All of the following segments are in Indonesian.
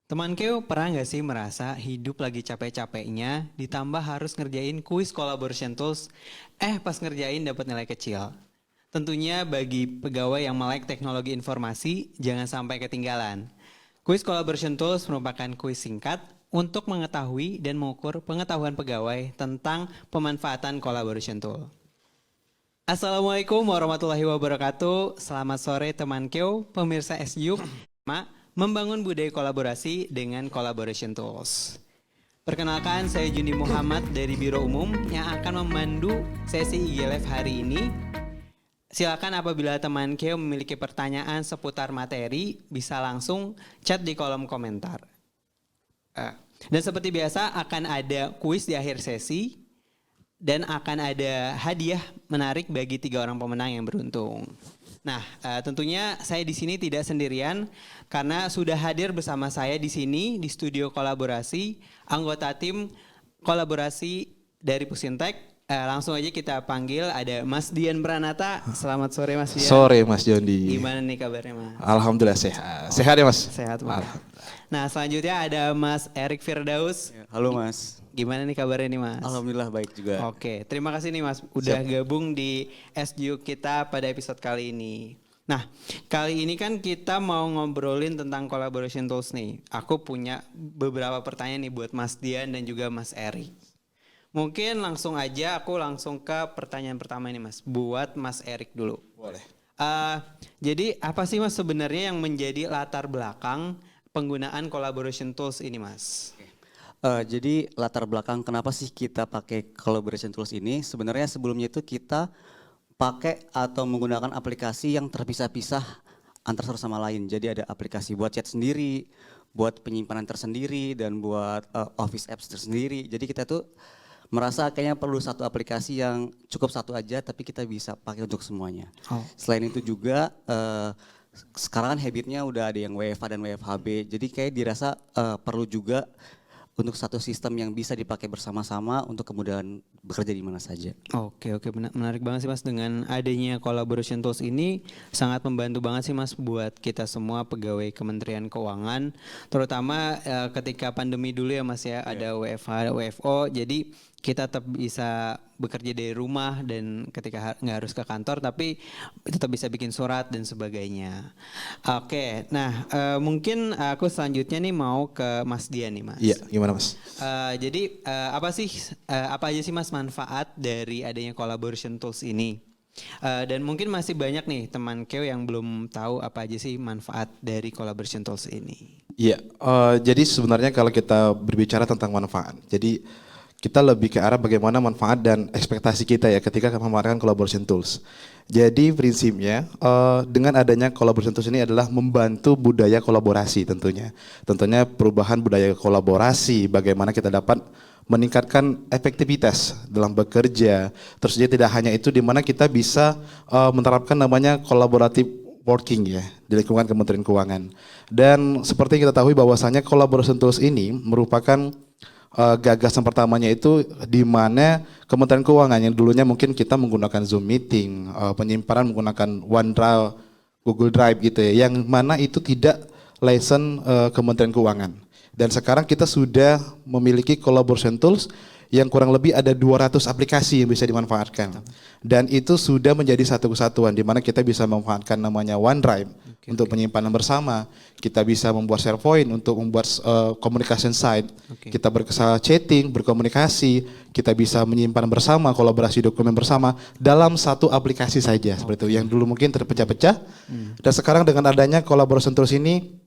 Teman Keo pernah nggak sih merasa hidup lagi capek-capeknya, ditambah harus ngerjain kuis collaboration tools, pas ngerjain dapat nilai kecil. Tentunya bagi pegawai yang melek teknologi informasi, jangan sampai ketinggalan. Kuis collaboration tools merupakan kuis singkat untuk mengetahui dan mengukur pengetahuan pegawai tentang pemanfaatan collaboration tool. Assalamualaikum warahmatullahi wabarakatuh. Selamat sore teman Keo, pemirsa SJUP. Membangun budaya kolaborasi dengan collaboration tools. Perkenalkan, saya Jundi Muhammad dari Biro Umum yang akan memandu sesi IG Live hari ini. Silakan apabila teman Keo memiliki pertanyaan seputar materi, bisa langsung chat di kolom komentar. Dan seperti biasa akan ada kuis di akhir sesi dan akan ada hadiah menarik bagi 3 orang pemenang yang beruntung. Nah, tentunya saya di sini tidak sendirian karena sudah hadir bersama saya di sini di studio kolaborasi anggota tim kolaborasi dari Pusintek. Langsung aja kita panggil, ada Mas Dian Pranata. Selamat sore Mas Dian. Sore Mas Jondi. Gimana nih kabarnya Mas? Alhamdulillah sehat. Sehat ya Mas? Sehat Mas. Nah, selanjutnya ada Mas Erik Firdaus. Halo Mas. Gimana nih kabarnya nih Mas? Alhamdulillah baik juga. Oke, terima kasih nih Mas udah gabung di SJU kita pada episode kali ini. Nah, kali ini kan kita mau ngobrolin tentang collaboration tools nih. Aku punya beberapa pertanyaan nih buat Mas Dian dan juga Mas Erik. Mungkin langsung aja aku langsung ke pertanyaan pertama ini Mas. Buat Mas Erik dulu. Boleh. Jadi apa sih Mas sebenarnya yang menjadi latar belakang penggunaan collaboration tools ini Mas? Jadi latar belakang kenapa sih kita pakai collaboration tools ini? Sebenarnya sebelumnya itu kita pakai atau menggunakan aplikasi yang terpisah-pisah antar satu sama lain. Jadi ada aplikasi buat chat sendiri, buat penyimpanan tersendiri, dan buat office apps tersendiri. Jadi kita tuh merasa kayaknya perlu satu aplikasi yang cukup satu aja, tapi kita bisa pakai untuk semuanya. Selain itu juga sekarang kan habitnya udah ada yang WFH dan WFHB. Jadi kayak dirasa perlu juga untuk satu sistem yang bisa dipakai bersama-sama untuk kemudahan bekerja di mana saja. Oke, menarik banget sih Mas, dengan adanya collaboration tools ini sangat membantu banget sih Mas buat kita semua pegawai Kementerian Keuangan, terutama ketika pandemi dulu ya Mas ya, ada WFH, WFO, jadi kita tetap bisa bekerja dari rumah dan ketika nggak harus ke kantor tapi tetap bisa bikin surat dan sebagainya. Oke, nah mungkin aku selanjutnya nih mau ke Mas Dian nih Mas. Iya, gimana Mas? Jadi apa aja sih Mas manfaat dari adanya collaboration tools ini? Dan mungkin masih banyak nih teman Keo yang belum tahu apa aja sih manfaat dari collaboration tools ini. Iya, jadi sebenarnya kalau kita berbicara tentang manfaat, jadi kita lebih ke arah bagaimana manfaat dan ekspektasi kita ya ketika memanfaatkan collaboration tools. Jadi prinsipnya dengan adanya collaboration tools ini adalah membantu budaya kolaborasi tentunya. Tentunya perubahan budaya kolaborasi, bagaimana kita dapat meningkatkan efektivitas dalam bekerja. Terus dia tidak hanya itu, di mana kita bisa menerapkan namanya collaborative working ya di lingkungan Kementerian Keuangan. Dan seperti yang kita tahu bahwasanya collaboration tools ini merupakan gagasan pertamanya itu di mana Kementerian Keuangan yang dulunya mungkin kita menggunakan Zoom meeting, penyimpanan menggunakan OneDrive, Google Drive gitu ya, yang mana itu tidak license Kementerian Keuangan. Dan sekarang kita sudah memiliki collaboration tools yang kurang lebih ada 200 aplikasi yang bisa dimanfaatkan. Dan itu sudah menjadi satu kesatuan di mana kita bisa memanfaatkan namanya OneDrive untuk penyimpanan bersama. Kita bisa membuat SharePoint untuk membuat communication site. Kita chatting, berkomunikasi, kita bisa menyimpan bersama, kolaborasi dokumen bersama dalam satu aplikasi saja seperti itu. Yang dulu mungkin terpecah-pecah. Dan sekarang dengan adanya collaboration tools ini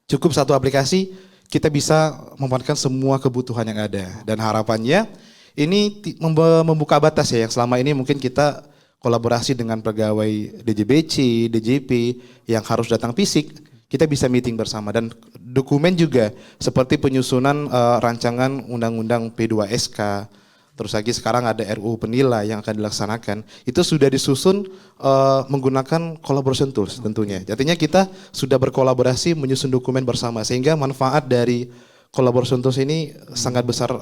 cukup satu aplikasi kita bisa memanfaatkan semua kebutuhan yang ada. Dan harapannya ini membuka batas ya, yang selama ini mungkin kita kolaborasi dengan pegawai DJBC, DJP yang harus datang fisik, kita bisa meeting bersama. Dan dokumen juga seperti penyusunan rancangan undang-undang P2SK, terus lagi sekarang ada RUU penilai yang akan dilaksanakan, itu sudah disusun menggunakan collaboration tools tentunya. Artinya kita sudah berkolaborasi menyusun dokumen bersama, sehingga manfaat dari collaboration tools ini sangat besar,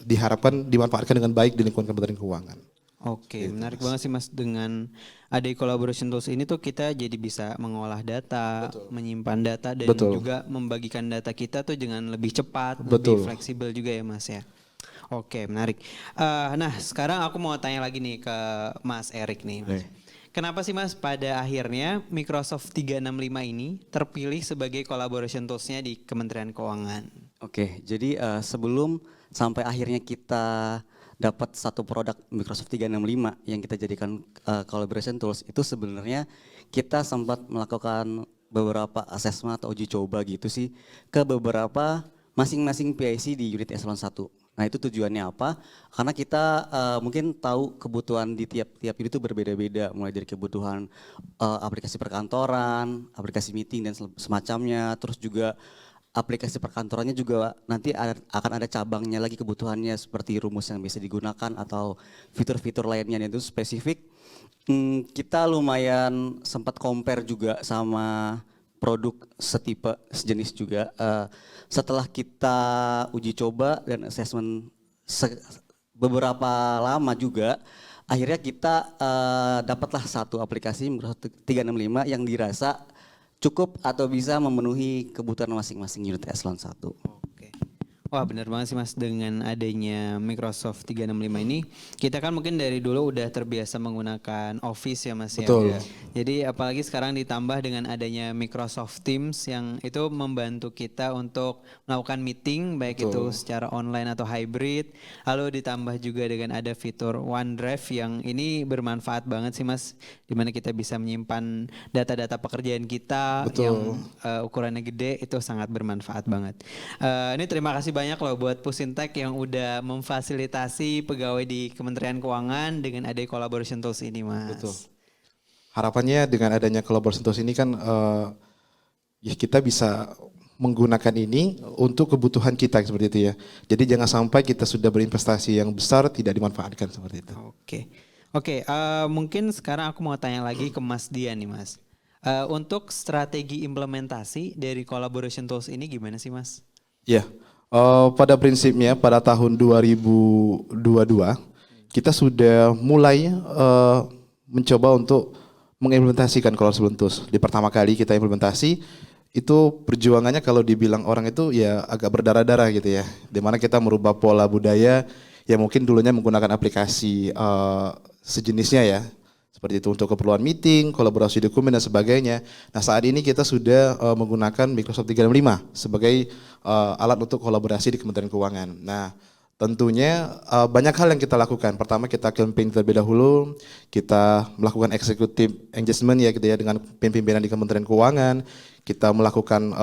diharapkan dimanfaatkan dengan baik di lingkungan Kementerian Keuangan. Oke, menarik banget sih Mas, dengan ada collaboration tools ini tuh kita jadi bisa mengolah data, menyimpan data dan Betul. juga membagikan data kita tuh dengan lebih cepat, lebih Betul. fleksibel juga ya Mas ya. Oke, menarik. Nah, sekarang aku mau tanya lagi nih ke Mas Erik nih, Mas. Boleh. Kenapa sih Mas pada akhirnya Microsoft 365 ini terpilih sebagai collaboration tools-nya di Kementerian Keuangan? Oke, jadi sebelum sampai akhirnya kita dapat satu produk Microsoft 365 yang kita jadikan collaboration tools, itu sebenarnya kita sempat melakukan beberapa assessment atau uji coba gitu sih ke beberapa masing-masing PIC di unit eselon 1. Nah itu tujuannya apa? Karena kita mungkin tahu kebutuhan di tiap-tiap unit itu berbeda-beda, mulai dari kebutuhan aplikasi perkantoran, aplikasi meeting dan semacamnya, terus juga aplikasi perkantorannya juga nanti akan ada cabangnya lagi kebutuhannya seperti rumus yang bisa digunakan atau fitur-fitur lainnya yang itu spesifik. Kita lumayan sempat compare juga sama produk setipe sejenis juga. Setelah kita uji coba dan assessment beberapa lama juga, akhirnya kita dapatlah satu aplikasi Microsoft 365 yang dirasa cukup atau bisa memenuhi kebutuhan masing-masing unit eselon 1. Oke. Wah benar banget sih Mas, dengan adanya Microsoft 365 ini kita kan mungkin dari dulu udah terbiasa menggunakan Office ya Mas Betul. ya. Jadi apalagi sekarang ditambah dengan adanya Microsoft Teams yang itu membantu kita untuk melakukan meeting baik itu secara online atau hybrid. Lalu ditambah juga dengan ada fitur OneDrive yang ini bermanfaat banget sih Mas, dimana kita bisa menyimpan data-data pekerjaan kita yang ukurannya gede, itu sangat bermanfaat banget. Ini terima kasih banyak loh buat Pusintek yang udah memfasilitasi pegawai di Kementerian Keuangan dengan ada collaboration tools ini Mas. Betul. Harapannya dengan adanya collaboration tools ini kan ya kita bisa menggunakan ini untuk kebutuhan kita seperti itu ya. Jadi jangan sampai kita sudah berinvestasi yang besar tidak dimanfaatkan seperti itu. Oke, mungkin sekarang aku mau tanya lagi ke Mas Dian nih Mas. Untuk strategi implementasi dari collaboration tools ini gimana sih Mas? Ya, pada prinsipnya pada tahun 2022 kita sudah mulai mencoba untuk mengimplementasikan collaboration tools. Di pertama kali kita implementasi itu perjuangannya kalau dibilang orang itu ya agak berdarah-darah gitu ya. Dimana kita merubah pola budaya yang mungkin dulunya menggunakan aplikasi sejenisnya ya. Seperti itu untuk keperluan meeting, kolaborasi dokumen dan sebagainya. Nah saat ini kita sudah menggunakan Microsoft 365 sebagai alat untuk kolaborasi di Kementerian Keuangan. Nah tentunya banyak hal yang kita lakukan. Pertama kita campaign terlebih dahulu, kita melakukan executive engagement ya gitu ya dengan pimpinan di Kementerian Keuangan. Kita melakukan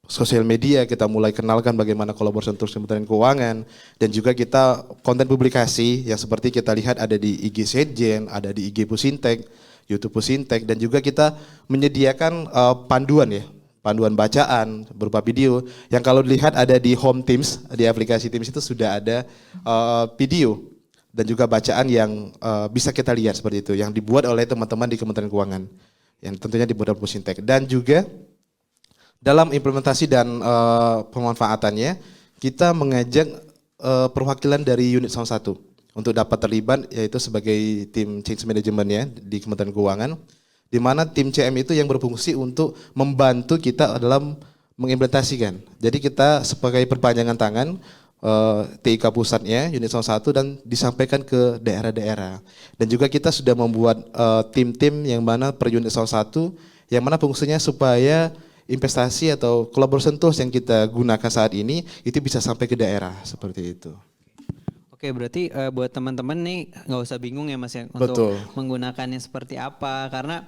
sosial media, kita mulai kenalkan bagaimana collaboration tools Kementerian Keuangan, dan juga kita konten publikasi yang seperti kita lihat ada di IG Setjen, ada di IG Pusintek, YouTube Pusintek, dan juga kita menyediakan panduan ya, panduan bacaan berupa video yang kalau dilihat ada di Home Teams, di aplikasi Teams itu sudah ada video dan juga bacaan yang bisa kita lihat seperti itu, yang dibuat oleh teman-teman di Kementerian Keuangan, yang tentunya dibuat oleh Pusintek. Dan juga dalam implementasi dan pemanfaatannya, kita mengajak perwakilan dari unit eselon 1 untuk dapat terlibat, yaitu sebagai tim change management ya di Kementerian Keuangan, di mana tim CM itu yang berfungsi untuk membantu kita dalam mengimplementasikan. Jadi kita sebagai perpanjangan tangan TIK pusatnya, unit eselon 1 dan disampaikan ke daerah-daerah. Dan juga kita sudah membuat tim-tim yang mana per unit eselon 1 yang mana fungsinya supaya investasi atau collaboration tools yang kita gunakan saat ini itu bisa sampai ke daerah seperti itu. Oke, berarti buat teman-teman nih nggak usah bingung ya Mas ya Betul. untuk menggunakannya seperti apa, karena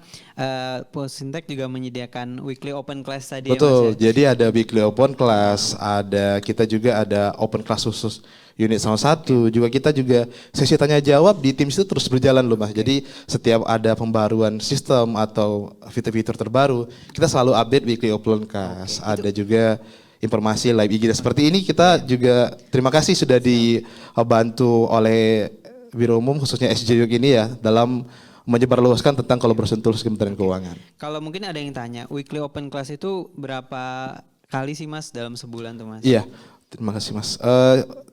Pusintek juga menyediakan weekly open class tadi Betul. ya Mas ya. Jadi ada weekly open class, ada kita juga ada open class khusus unit eselon 1, juga kita juga sesi tanya jawab di Teams itu terus berjalan loh Mas. Jadi setiap ada pembaruan sistem atau fitur-fitur terbaru, kita selalu update weekly open class. Ada juga informasi live IG. Seperti ini kita juga terima kasih sudah dibantu oleh Biro Umum khususnya SJUK ini ya dalam menyebarluaskan tentang collaboration tools Kementerian Keuangan. Kalau mungkin ada yang tanya, weekly open class itu berapa kali sih Mas dalam sebulan tuh Mas? Iya, Terima kasih Mas.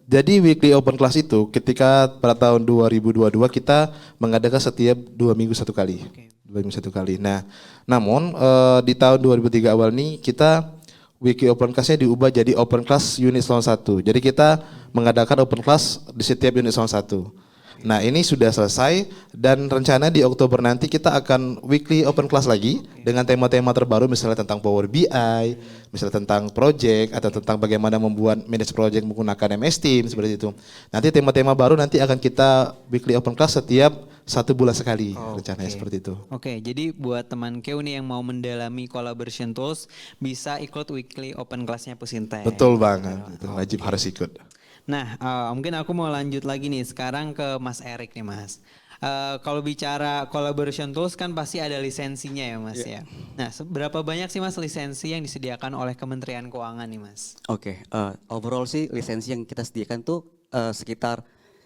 Jadi weekly open class itu ketika pada tahun 2022 kita mengadakan setiap 2 minggu satu kali. Oke. 2 minggu satu kali. Nah, namun di tahun 2003 awal ini kita weekly open class-nya diubah jadi open class unit Salon 1. Jadi kita mengadakan open class di setiap unit Salon 1. Nah ini sudah selesai dan rencana di Oktober nanti kita akan weekly open class lagi dengan tema-tema terbaru misalnya tentang Power BI, misalnya tentang project atau tentang bagaimana membuat manage project menggunakan MS Team seperti itu. Nanti tema-tema baru nanti akan kita weekly open class setiap 1 bulan sekali rencananya seperti itu. Oke, jadi buat teman Keu nih yang mau mendalami collaboration tools bisa ikut weekly open class-nya Pusintek. Betul banget, itu wajib harus ikut. Nah, mungkin aku mau lanjut lagi nih sekarang ke Mas Erik nih Mas. Kalau bicara collaboration tools kan pasti ada lisensinya ya Mas ya. Nah, seberapa banyak sih Mas lisensi yang disediakan oleh Kementerian Keuangan nih Mas? Oke, overall sih lisensi yang kita sediakan tuh sekitar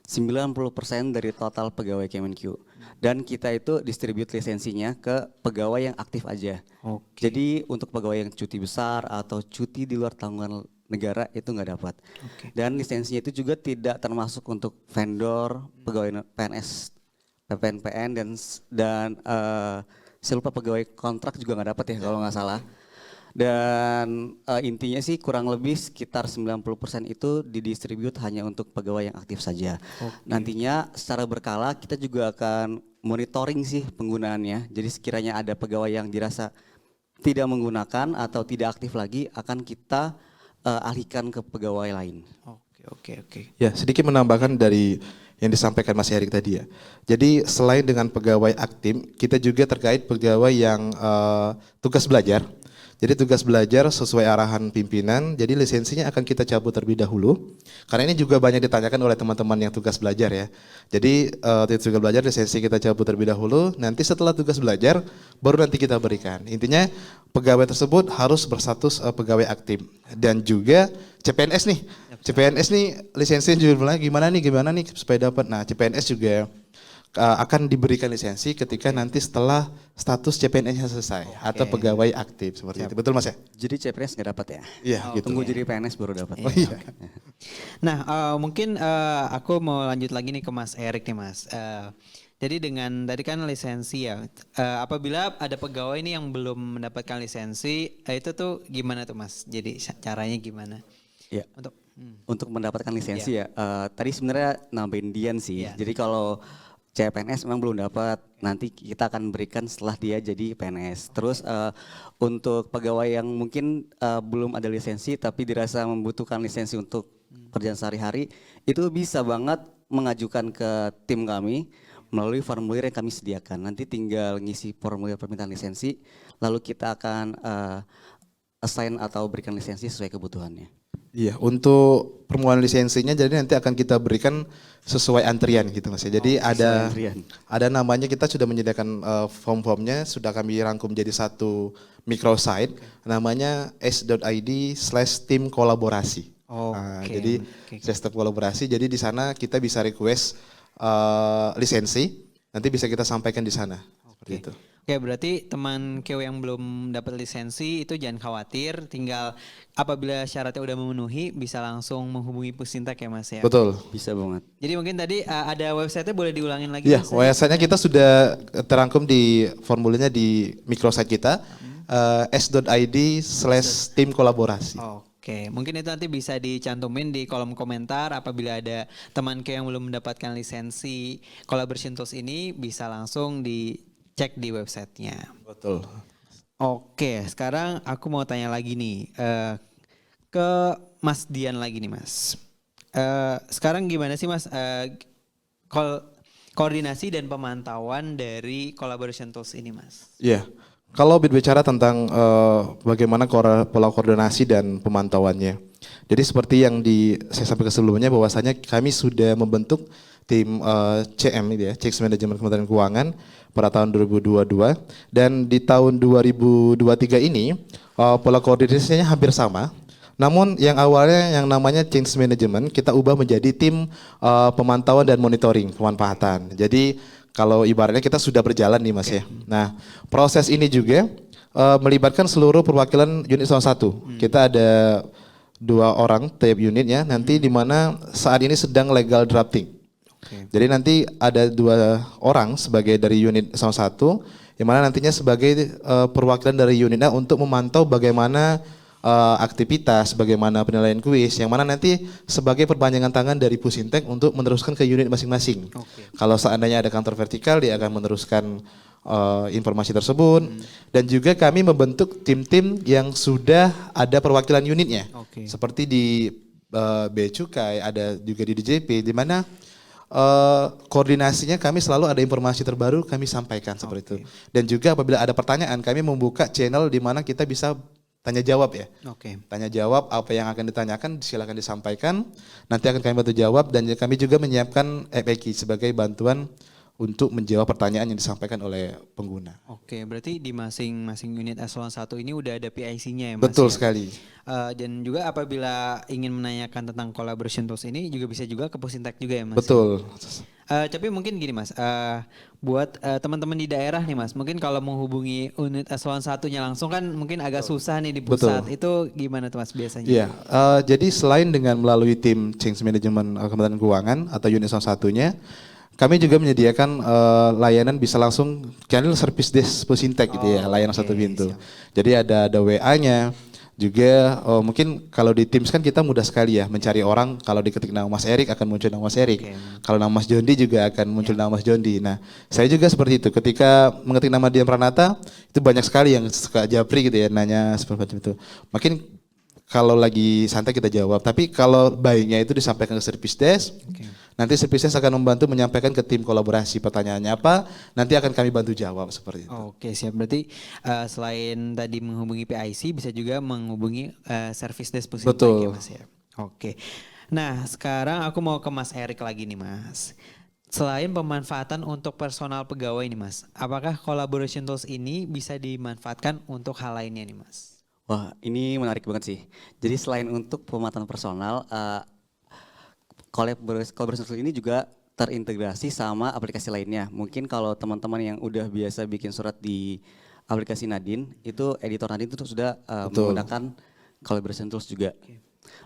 90% dari total pegawai Kemenq. Dan kita itu distribute lisensinya ke pegawai yang aktif aja. Oke. Jadi untuk pegawai yang cuti besar atau cuti di luar tanggungan negara itu nggak dapat. Oke. Dan lisensinya itu juga tidak termasuk untuk vendor, pegawai PNS, PPNPN dan saya lupa pegawai kontrak juga nggak dapat ya kalau nggak salah. Dan intinya sih kurang lebih sekitar 90% itu didistribute hanya untuk pegawai yang aktif saja. Nantinya secara berkala kita juga akan monitoring sih penggunaannya. Jadi sekiranya ada pegawai yang dirasa tidak menggunakan atau tidak aktif lagi akan kita alihkan ke pegawai lain. Oke. Ya, sedikit menambahkan dari yang disampaikan Mas Erik tadi ya. Jadi selain dengan pegawai aktif, kita juga terkait pegawai yang tugas belajar. Jadi tugas belajar sesuai arahan pimpinan, jadi lisensinya akan kita cabut terlebih dahulu. Karena ini juga banyak ditanyakan oleh teman-teman yang tugas belajar ya. Jadi tugas belajar lisensi kita cabut terlebih dahulu, nanti setelah tugas belajar baru nanti kita berikan. Intinya pegawai tersebut harus berstatus pegawai aktif. Dan juga CPNS nih. CPNS nih lisensinya juga gimana nih supaya dapat. Nah CPNS juga akan diberikan lisensi ketika nanti setelah status CPNS-nya selesai atau pegawai aktif seperti itu. Betul Mas ya? Jadi CPNS nggak dapat ya? Iya gitu. Tunggu jadi PNS baru dapat. Oh iya. Nah, mungkin aku mau lanjut lagi nih ke Mas Erik nih Mas. Jadi dengan tadi kan lisensi ya, apabila ada pegawai nih yang belum mendapatkan lisensi, itu tuh gimana tuh Mas? Jadi caranya gimana? Iya. Untuk mendapatkan lisensi ya, tadi sebenarnya nambahin Dian sih. Iya. Jadi kalau CPNS memang belum dapat, nanti kita akan berikan setelah dia jadi PNS. Terus untuk pegawai yang mungkin belum ada lisensi tapi dirasa membutuhkan lisensi untuk kerjaan sehari-hari, itu bisa banget mengajukan ke tim kami melalui formulir yang kami sediakan. Nanti tinggal ngisi formulir permintaan lisensi, lalu kita akan assign atau berikan lisensi sesuai kebutuhannya. Iya, untuk permohonan lisensinya jadi nanti akan kita berikan sesuai antrian gitu Mas ya. Jadi ada namanya, kita sudah menyediakan form-formnya, sudah kami rangkum jadi satu microsite, namanya s.id/tim kolaborasi. Jadi sistem kolaborasi, jadi di sana kita bisa request lisensi, nanti bisa kita sampaikan di sana. Seperti itu. Oke, berarti teman Keu yang belum dapat lisensi itu jangan khawatir, tinggal apabila syaratnya udah memenuhi bisa langsung menghubungi Pusintek ya Mas ya. Betul. Bisa banget. Jadi mungkin tadi ada website-nya boleh diulangin lagi? Iya, Mas? website-nya kita sudah terangkum di formulirnya di microsite kita, s.id/tim kolaborasi. Oke, mungkin itu nanti bisa dicantumin di kolom komentar apabila ada teman Keu yang belum mendapatkan lisensi collaboration tools ini bisa langsung dicek di websitenya. Betul. Oke, sekarang aku mau tanya lagi nih ke Mas Dian lagi nih Mas. Sekarang gimana sih Mas koordinasi dan pemantauan dari collaboration tools ini Mas? Iya. Kalau berbicara tentang bagaimana pola koordinasi dan pemantauannya. Jadi seperti yang saya sampaikan sebelumnya bahwasanya kami sudah membentuk tim CM ini ya, Change Management Kementerian Keuangan pada tahun 2022 dan di tahun 2023 ini pola koordinasinya hampir sama. Namun yang awalnya yang namanya Change Management kita ubah menjadi tim pemantauan dan monitoring pemanfaatan. Jadi kalau ibaratnya kita sudah berjalan nih Mas ya. Nah, proses ini juga melibatkan seluruh perwakilan unit Salon 1. Kita ada 2 orang tiap unitnya nanti di mana saat ini sedang legal drafting. Oke. Jadi nanti ada 2 orang sebagai dari unit salah satu, yang mana nantinya sebagai perwakilan dari unitnya untuk memantau bagaimana aktivitas, bagaimana penilaian kuis, yang mana nanti sebagai perpanjangan tangan dari Pusintek untuk meneruskan ke unit masing-masing. Oke. Kalau seandainya ada kantor vertikal, dia akan meneruskan informasi tersebut. Dan juga kami membentuk tim-tim yang sudah ada perwakilan unitnya. Oke. Seperti di Bea Cukai, ada juga di DJP, di mana koordinasinya kami selalu ada informasi terbaru kami sampaikan seperti itu. Dan juga apabila ada pertanyaan, kami membuka channel di mana kita bisa tanya jawab ya. Oke. Tanya jawab apa yang akan ditanyakan silakan disampaikan. Nanti akan kami bantu jawab dan kami juga menyiapkan FAQ sebagai bantuan untuk menjawab pertanyaan yang disampaikan oleh pengguna. Oke, berarti di masing-masing unit eselon 1 ini udah ada PIC-nya ya Mas? Betul ya? sekali. Dan juga apabila ingin menanyakan tentang collaboration tools ini juga bisa juga ke Pusintek juga ya Mas? Betul. Tapi mungkin gini Mas, buat teman-teman di daerah nih Mas, mungkin kalau menghubungi unit eselon 1-nya langsung kan mungkin agak susah nih di pusat. Itu gimana tuh Mas biasanya? Iya, jadi selain dengan melalui tim change management Kementerian Keuangan atau unit eselon 1-nya, kami juga menyediakan layanan bisa langsung channel service desk Pusintek gitu ya, layanan satu pintu. siap. Jadi ada WA-nya. Juga mungkin kalau di Teams kan kita mudah sekali ya mencari orang, kalau diketik nama Mas Erik akan muncul nama Mas Erik. Kalau nama Mas Jondi juga akan muncul nama Mas Jondi. Nah, saya juga seperti itu. Ketika mengetik nama Dian Pranata, itu banyak sekali yang suka japri gitu ya, nanya seperti macam itu. Makin kalau lagi santai kita jawab, tapi kalau baiknya itu disampaikan ke service desk. Nanti service desk akan membantu menyampaikan ke tim kolaborasi pertanyaannya apa, nanti akan kami bantu jawab seperti itu. Oke siap, berarti selain tadi menghubungi PIC bisa juga menghubungi service desk Pusintek Betul. ya Mas ya. Oke. Nah sekarang aku mau ke Mas Erik lagi nih Mas. Selain pemanfaatan untuk personal pegawai nih Mas, apakah collaboration tools ini bisa dimanfaatkan untuk hal lainnya nih Mas? Wah, ini menarik banget sih. Jadi selain untuk pemanfaatan personal, collaboration tool ini juga terintegrasi sama aplikasi lainnya. Mungkin kalau teman-teman yang udah biasa bikin surat di aplikasi Nadine, itu editor Nadine itu sudah menggunakan collaboration tools juga.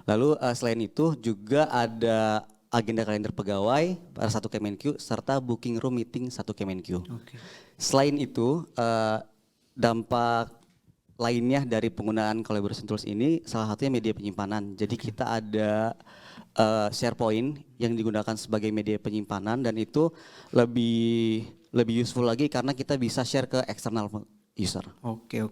Lalu selain itu juga ada agenda kalender pegawai pada satu Kemenq serta booking room meeting satu Kemenq. Selain itu dampak lainnya dari penggunaan collaboration tools ini salah satunya media penyimpanan. Jadi kita ada SharePoint yang digunakan sebagai media penyimpanan dan itu lebih useful lagi karena kita bisa share ke eksternal user. Oke.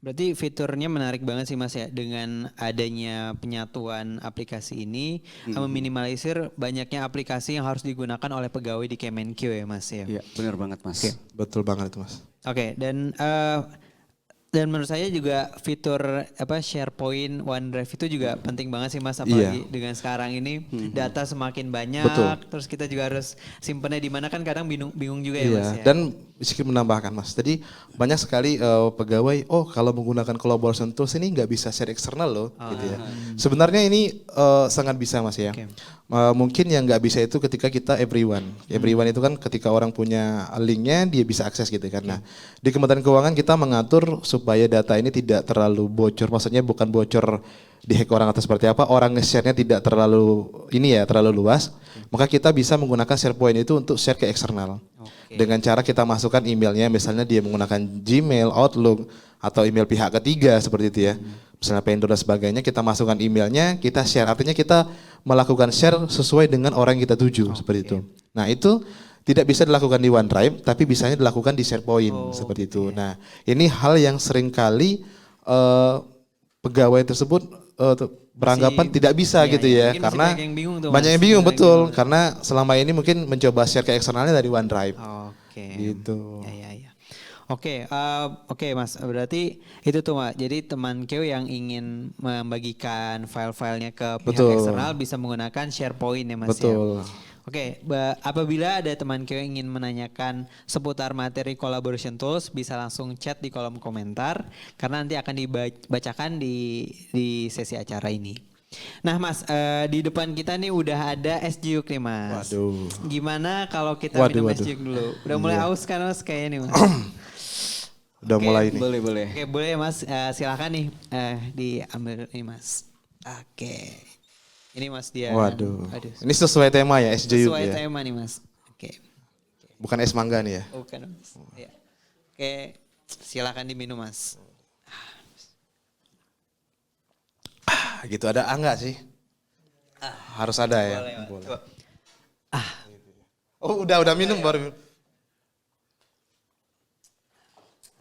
Berarti fiturnya menarik banget sih Mas ya, dengan adanya penyatuan aplikasi ini meminimalisir banyaknya aplikasi yang harus digunakan oleh pegawai di Kemenq ya Mas ya. Iya, benar banget Mas. Betul banget itu Mas. Oke, dan menurut saya juga fitur SharePoint, OneDrive itu juga penting banget sih Mas, apalagi dengan sekarang ini data semakin banyak. Betul. Terus kita juga harus simpennya di mana kan kadang bingung juga ya Iya, Mas ya. dan sedikit menambahkan Mas. Jadi banyak sekali pegawai, kalau menggunakan collaboration tools ini nggak bisa share eksternal loh, gitu ya. Sebenarnya ini sangat bisa Mas ya. Oke. Mungkin yang nggak bisa itu ketika kita everyone. Everyone itu kan ketika orang punya linknya dia bisa akses gitu kan. Nah, di Kementerian Keuangan kita mengatur supaya data ini tidak terlalu bocor. Maksudnya bukan bocor dihack orang atau seperti apa, orang nge-share-nya tidak terlalu luas. Maka kita bisa menggunakan SharePoint itu untuk share ke eksternal. Dengan cara kita masukkan emailnya, misalnya dia menggunakan Gmail, Outlook, atau email pihak ketiga seperti itu ya. Misalnya vendor dan sebagainya, kita masukkan emailnya, kita share. Artinya kita melakukan share sesuai dengan orang yang kita tuju seperti itu. Nah itu tidak bisa dilakukan di OneDrive, tapi bisanya dilakukan di SharePoint seperti itu. Nah ini hal yang seringkali pegawai tersebut beranggapan tidak bisa gitu ya, karena banyak yang bingung betul, karena selama ini mungkin mencoba share ke eksternalnya dari OneDrive. Oke. Gitu. Ya. Oke Mas, berarti itu tuh Mas. Jadi teman Keo yang ingin membagikan file-filenya ke pihak eksternal bisa menggunakan SharePoint ya Mas ya. Betul. Oke, apabila ada teman Keo yang ingin menanyakan seputar materi collaboration tools bisa langsung chat di kolom komentar karena nanti akan dibacakan di sesi acara ini. Nah Mas, di depan kita nih udah ada es Jiuk nih Mas. Waduh. Gimana kalau kita minum es Jiuk dulu? Udah mulai haus kan Mas kayaknya nih Mas? Udah mulai nih. Boleh. Oke boleh Mas, silakan nih diambil nih Mas. Oke. Ini Mas Dian. Waduh. Aduh. Ini sesuai tema ya, SJU Sesuai ya. tema nih Mas. Oke. Bukan es mangga nih ya. Bukan Mas. Ya. Oke, silakan diminum Mas. Gitu ada enggak sih? Harus ada ya. Boleh, Mas. Boleh. Coba. Oh, udah minum baru.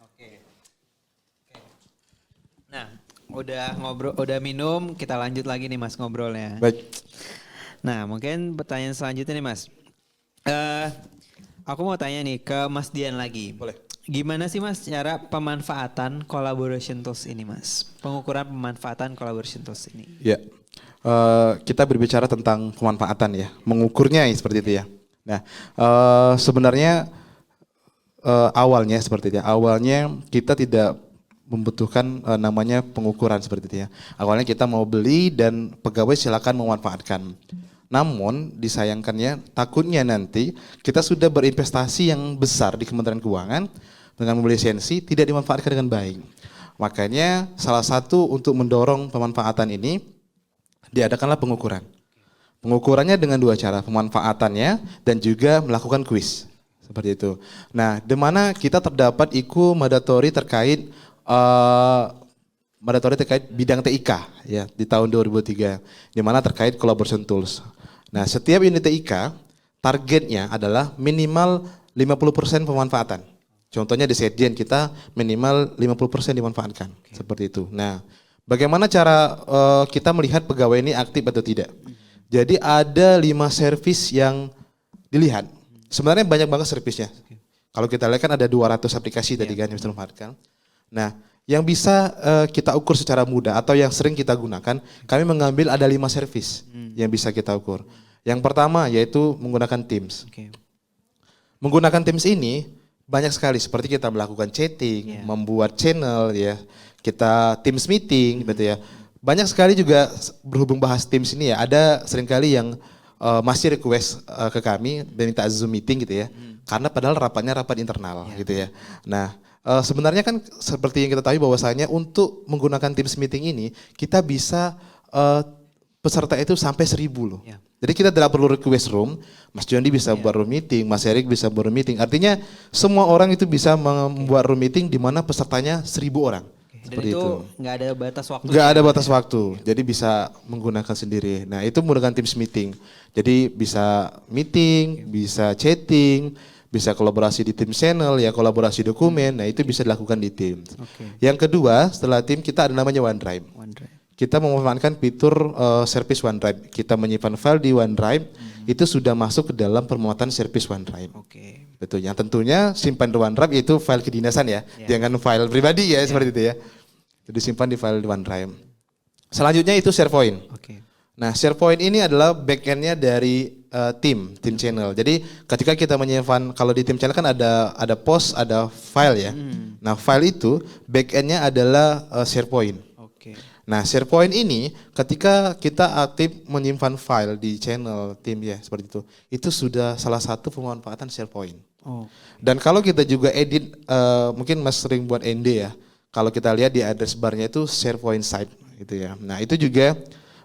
Oke. Oke. Nah, udah minum, kita lanjut lagi nih Mas ngobrolnya. Baik. Nah, mungkin pertanyaan selanjutnya nih Mas. Aku mau tanya nih ke Mas Dian lagi. Boleh. Gimana sih Mas cara pemanfaatan collaboration tools ini Mas? Pengukuran pemanfaatan collaboration tools ini. Ya. Kita berbicara tentang pemanfaatan ya, mengukurnya ya, seperti itu ya. Nah, sebenarnya awalnya seperti itu ya. Awalnya kita tidak membutuhkan namanya pengukuran seperti itu ya. Awalnya kita mau beli dan pegawai silakan memanfaatkan. Namun disayangkannya takutnya nanti kita sudah berinvestasi yang besar di Kementerian Keuangan dengan membeli lisensi tidak dimanfaatkan dengan baik. Makanya salah satu untuk mendorong pemanfaatan ini diadakanlah pengukuran. Pengukurannya dengan dua cara, pemanfaatannya dan juga melakukan kuis. Seperti itu. Nah, di mana kita terdapat IKU mandatori terkait bidang TIK ya di tahun 2003 di mana terkait collaboration tools. Nah, setiap unit TIK targetnya adalah minimal 50% pemanfaatan. Contohnya di Setjen kita minimal 50% dimanfaatkan. Seperti itu. Nah, bagaimana cara kita melihat pegawai ini aktif atau tidak? Jadi ada 5 servis yang dilihat. Sebenarnya banyak banget servisnya. Kalau kita lihat kan ada 200 aplikasi tadi kan yang bisa dimanfaatkan. Nah, yang bisa kita ukur secara mudah atau yang sering kita gunakan, kami mengambil ada 5 servis yang bisa kita ukur. Yang pertama yaitu menggunakan Teams. Menggunakan Teams ini banyak sekali seperti kita melakukan chatting, membuat channel ya, kita Teams meeting gitu ya. Banyak sekali juga berhubung bahas Teams ini ya, ada seringkali yang masih request ke kami dan minta Zoom meeting gitu ya. Karena padahal rapatnya rapat internal gitu ya. Nah, sebenarnya kan seperti yang kita tahu bahwasanya untuk menggunakan Teams meeting ini kita bisa peserta itu sampai 1.000 loh. Jadi kita tidak perlu request room, Mas Jondi bisa buat room meeting, Mas Erik bisa buat room meeting. Artinya semua orang itu bisa membuat room meeting di mana pesertanya 1.000 orang. Dan itu nggak ada batas waktu. Nggak ada batas waktu, jadi bisa menggunakan sendiri. Nah itu menggunakan Teams meeting. Jadi bisa meeting, bisa chatting, bisa kolaborasi di Teams channel, ya kolaborasi dokumen. Nah itu bisa dilakukan di Teams. Yang kedua setelah Teams kita ada namanya OneDrive. Kita memanfaatkan fitur service OneDrive. Kita menyimpan file di OneDrive, itu sudah masuk ke dalam permuatan service OneDrive. Betul. Yang tentunya simpan di OneDrive itu file kedinasan ya, jangan file pribadi ya seperti itu ya. Jadi simpan di file di OneDrive. Selanjutnya itu SharePoint. Nah SharePoint ini adalah backendnya dari tim channel. Jadi ketika kita menyimpan, kalau di tim channel kan ada post, ada file ya. Nah file itu backendnya adalah SharePoint. Nah SharePoint ini ketika kita aktif menyimpan file di channel tim ya seperti itu sudah salah satu pemanfaatan SharePoint. Dan kalau kita juga edit, mungkin Mas sering buat ND ya. Kalau kita lihat di address barnya itu SharePoint site gitu ya. Nah itu juga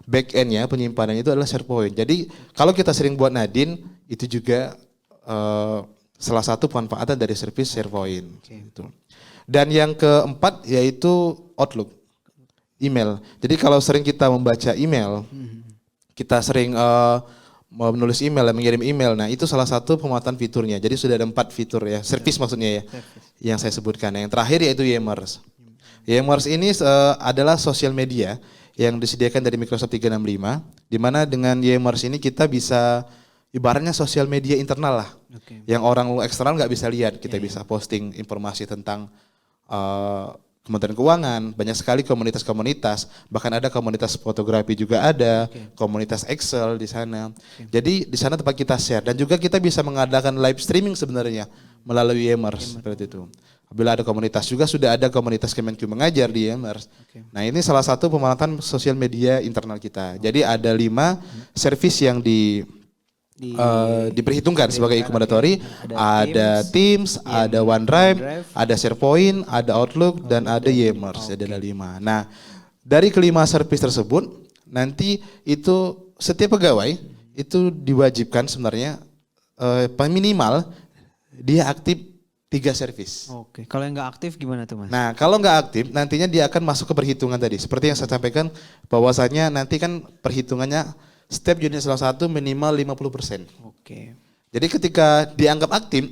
backendnya penyimpanannya itu adalah SharePoint. Jadi kalau kita sering buat Nadine itu juga salah satu pemanfaatan dari service SharePoint. Gitu. Dan yang keempat yaitu Outlook. Email. Jadi kalau sering kita membaca email, kita sering menulis email dan mengirim email. Nah itu salah satu pemanfaatan fiturnya. Jadi sudah ada 4 fitur ya, service maksudnya ya, yang saya sebutkan. Yang terakhir yaitu Yamers. Yamers ini adalah sosial media yang disediakan dari Microsoft 365, di mana dengan Yamers ini kita bisa ibaratnya sosial media internal lah, yang orang eksternal nggak bisa lihat. Kita bisa posting informasi tentang Kementerian Keuangan, banyak sekali komunitas-komunitas, bahkan ada komunitas fotografi juga ada, komunitas Excel di sana. Jadi di sana tempat kita share dan juga kita bisa mengadakan live streaming sebenarnya melalui Yamers seperti itu. Apabila ada komunitas juga sudah ada komunitas Kemenku mengajar di Yamers. Nah ini salah satu pemanfaatan sosial media internal kita. Jadi ada 5 service yang diperhitungkan sebagai IKU mandatori. Ada Teams, ada OneDrive, ada SharePoint, ada Outlook, dan ada Yamers. Ada 5. Nah, dari kelima service tersebut, nanti itu setiap pegawai itu diwajibkan sebenarnya minimal dia aktif 3 servis. Oke. Kalau yang nggak aktif gimana tuh Mas? Nah, kalau nggak aktif, nantinya dia akan masuk ke perhitungan tadi. Seperti yang saya sampaikan, bahwasanya nanti kan perhitungannya setiap unit salah satu minimal 50%. Oke. Jadi ketika dianggap aktif,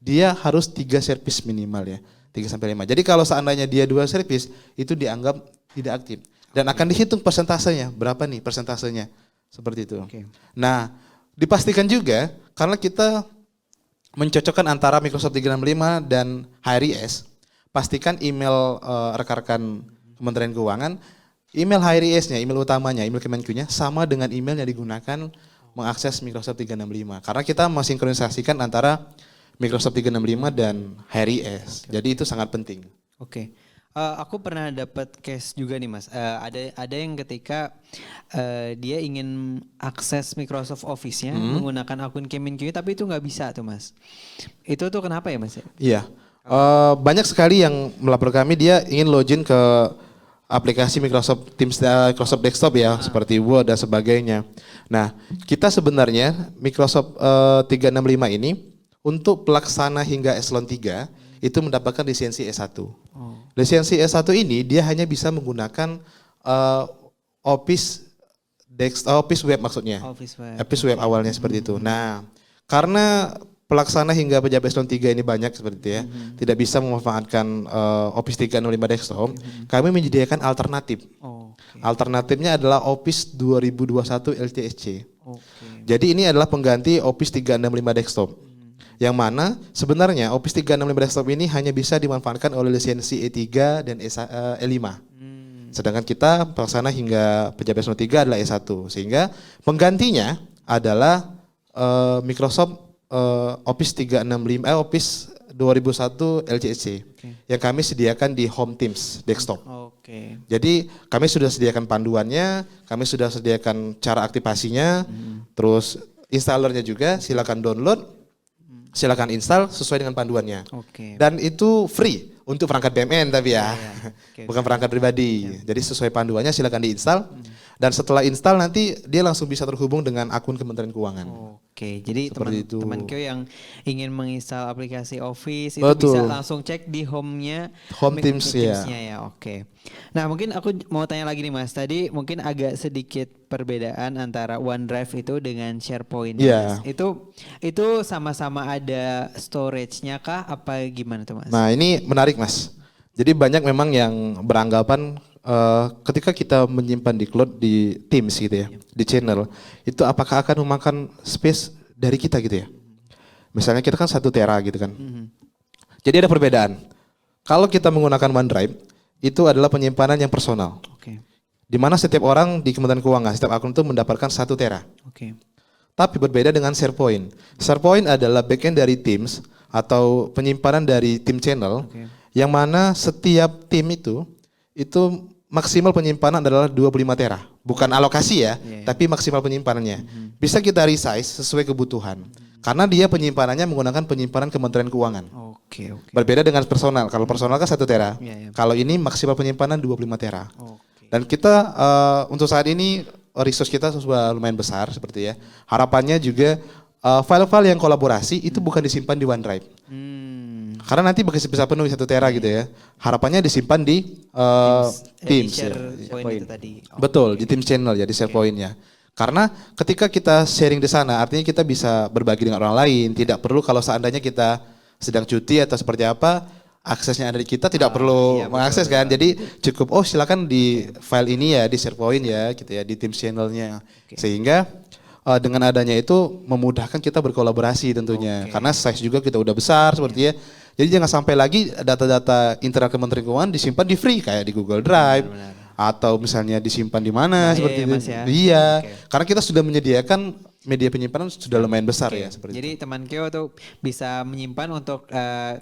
dia harus 3 servis minimal ya, 3 sampai 5. Jadi kalau seandainya dia 2 servis, itu dianggap tidak aktif. Dan akan dihitung persentasenya, berapa nih persentasenya, seperti itu. Oke. Nah, dipastikan juga, karena kita mencocokkan antara Microsoft 365 dan HRIS, pastikan email rekan-rekan Kementerian Keuangan, email HRIS-nya, email utamanya, email Kemenku-nya sama dengan email yang digunakan mengakses Microsoft 365. Karena kita mensinkronisasikan antara Microsoft 365 dan HRIS. Jadi itu sangat penting. Oke. Aku pernah dapat case juga nih Mas. Ada yang ketika dia ingin akses Microsoft Office-nya menggunakan akun Kemenku tapi itu nggak bisa tuh Mas. Itu tuh kenapa ya Mas? Iya. Banyak sekali yang melapor kami dia ingin login ke aplikasi Microsoft Teams, Microsoft Desktop ya, seperti Word dan sebagainya. Nah, kita sebenarnya Microsoft 365 ini untuk pelaksana hingga eselon 3 itu mendapatkan lisensi S1. Lisensi S1 ini dia hanya bisa menggunakan Office Web maksudnya. Office Web awalnya seperti itu. Nah, karena pelaksana hingga pejabat eselon 3 ini banyak seperti itu ya, tidak bisa memanfaatkan Office 365 Desktop, kami menyediakan alternatif. Alternatifnya adalah Office 2021 LCSC. Jadi ini adalah pengganti Office 365 Desktop. Yang mana sebenarnya Office 365 Desktop ini hanya bisa dimanfaatkan oleh lisensi E3 dan E5. Sedangkan kita pelaksana hingga pejabat eselon 3 adalah E1. Sehingga penggantinya adalah Microsoft Office 365 Office 2001 LCSC yang kami sediakan di Home Teams Desktop. Jadi kami sudah sediakan panduannya, kami sudah sediakan cara aktivasinya, terus installernya juga silakan download. Silakan install sesuai dengan panduannya. Dan itu free untuk perangkat BMN tapi ya, bukan perangkat pribadi. Jadi sesuai panduannya silakan diinstal. Dan setelah install nanti dia langsung bisa terhubung dengan akun Kementerian Keuangan. Jadi teman Kyo yang ingin menginstal aplikasi Office itu Betul. bisa langsung cek di home-nya Home Teams ya. Nah mungkin aku mau tanya lagi nih Mas. Tadi mungkin agak sedikit perbedaan antara OneDrive itu dengan SharePoint. Iya. Mas. Itu sama-sama ada storage-nya kah? Apa gimana tuh Mas? Nah ini menarik Mas. Jadi banyak memang yang beranggapan ketika kita menyimpan di cloud di Teams gitu ya, di channel, itu apakah akan memakan space dari kita gitu ya. Misalnya kita kan 1 tera gitu kan. Jadi ada perbedaan. Kalau kita menggunakan OneDrive, itu adalah penyimpanan yang personal. Di mana setiap orang di Kementerian Keuangan, setiap akun itu mendapatkan 1 tera. Tapi berbeda dengan SharePoint. SharePoint adalah bagian dari Teams atau penyimpanan dari tim channel, yang mana setiap tim itu maksimal penyimpanan adalah 25 tera. Bukan alokasi ya, tapi maksimal penyimpanannya. Bisa kita resize sesuai kebutuhan. Karena dia penyimpanannya menggunakan penyimpanan Kementerian Keuangan. Berbeda dengan personal. Kalau personal kan 1 tera. Kalau ini maksimal penyimpanan 25 tera. Dan kita untuk saat ini resource kita sudah lumayan besar seperti ya. Harapannya juga file-file yang kolaborasi itu bukan disimpan di OneDrive. Karena nanti bisa penuh 1 tera gitu ya. Harapannya disimpan di Teams. SharePoint itu tadi. Betul, di Teams channel ya, di SharePoint-nya. Karena ketika kita sharing di sana, artinya kita bisa berbagi dengan orang lain. Tidak perlu kalau seandainya kita sedang cuti atau seperti apa, aksesnya ada di kita, tidak perlu mengakses kan. Jadi cukup, silakan di file ini ya, di SharePoint ya, gitu ya, di Teams channel-nya. Sehingga dengan adanya itu memudahkan kita berkolaborasi tentunya. Karena size juga kita udah besar seperti ya. Jadi jangan sampai lagi data-data internal Kementerian Keuangan disimpan di free kayak di Google Drive atau misalnya disimpan di mana seperti itu. Iya, karena kita sudah menyediakan media penyimpanan sudah lumayan besar ya seperti Jadi itu. teman Kyo tuh bisa menyimpan untuk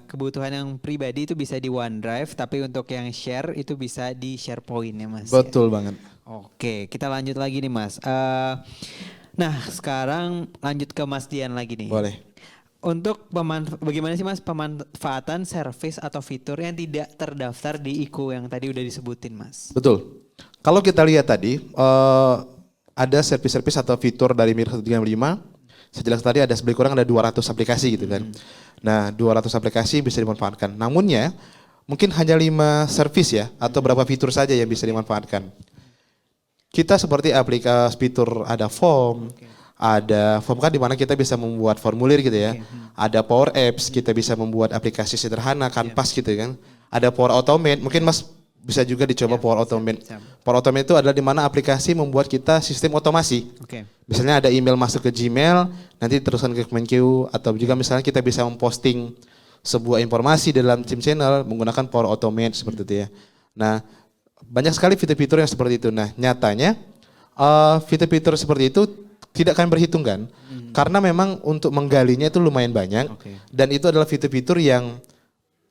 kebutuhan yang pribadi itu bisa di OneDrive, tapi untuk yang share itu bisa di SharePoint ya Mas. Betul banget. Oke, kita lanjut lagi nih Mas. Nah sekarang lanjut ke Mas Dian lagi nih. Boleh. Untuk bagaimana sih Mas pemanfaatan service atau fitur yang tidak terdaftar di IKU yang tadi udah disebutin Mas? Betul. kalau kita lihat tadi ada service-service atau fitur dari Microsoft 365, saya jelas tadi ada lebih kurang ada 200 aplikasi gitu kan. Nah, 200 aplikasi bisa dimanfaatkan. Namunnya mungkin hanya 5 service ya atau berapa fitur saja yang bisa dimanfaatkan. Kita seperti aplikasi fitur ada form, ada form kan di mana kita bisa membuat formulir gitu ya. Ada Power Apps, kita bisa membuat aplikasi sederhana, Canvas gitu kan. Ada Power Automate, mungkin Mas bisa juga dicoba Power Automate. Power Automate itu adalah di mana aplikasi membuat kita sistem otomasi. Misalnya ada email masuk ke Gmail, nanti teruskan ke Kemenq, atau juga misalnya kita bisa memposting sebuah informasi dalam tim channel menggunakan Power Automate seperti itu ya. Nah, banyak sekali fitur-fitur yang seperti itu. Nah, nyatanya fitur-fitur seperti itu tidak akan berhitungan karena memang untuk menggalinya itu lumayan banyak dan itu adalah fitur-fitur yang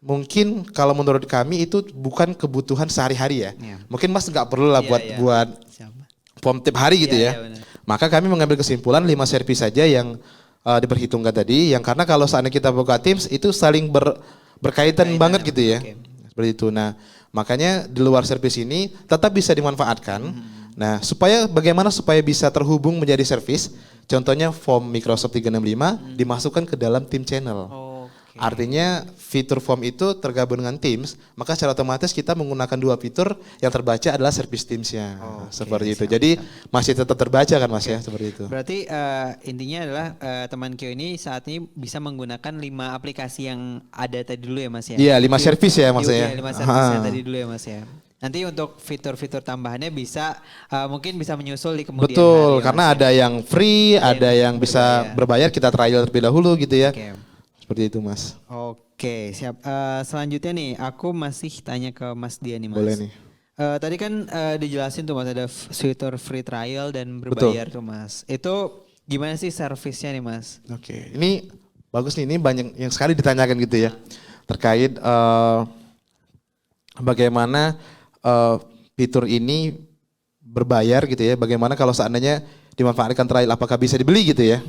mungkin kalau menurut kami itu bukan kebutuhan sehari-hari ya. Mungkin Mas nggak perlu lah buat form tiap hari gitu ya. Maka kami mengambil kesimpulan 5 service saja yang diperhitungkan tadi. Yang karena kalau saatnya kita buka Teams itu saling berkaitan banget gitu ya. Seperti itu. Nah makanya di luar service ini tetap bisa dimanfaatkan. Nah bagaimana supaya bisa terhubung menjadi service. Contohnya form Microsoft 365 dimasukkan ke dalam Team Channel. Artinya fitur form itu tergabung dengan Teams, maka secara otomatis kita menggunakan 2 fitur yang terbaca adalah service Teams-nya. Seperti itu. Jadi masih tetap terbaca kan Mas ya, seperti itu. Berarti intinya adalah teman Kyo ini saat ini bisa menggunakan 5 aplikasi yang ada tadi dulu ya Mas ya? Iya, 5 service ya Mas ya. 5 service yang tadi dulu ya Mas ya. Nanti untuk fitur-fitur tambahannya bisa mungkin bisa menyusul di kemudian Betul, hari. karena ada yang free, ada yang bisa berbayar, kita trial terlebih dahulu gitu ya. Seperti itu Mas. Oke, siap. Selanjutnya nih, aku masih tanya ke Mas Dia nih Mas. Boleh nih. Tadi kan dijelasin tuh Mas ada fitur free trial dan berbayar tuh Mas. Itu gimana sih servisnya nih Mas? Oke, ini bagus nih, ini banyak yang sekali ditanyakan gitu ya. Terkait bagaimana fitur ini berbayar gitu ya. Bagaimana kalau seandainya dimanfaatkan trial, apakah bisa dibeli gitu ya.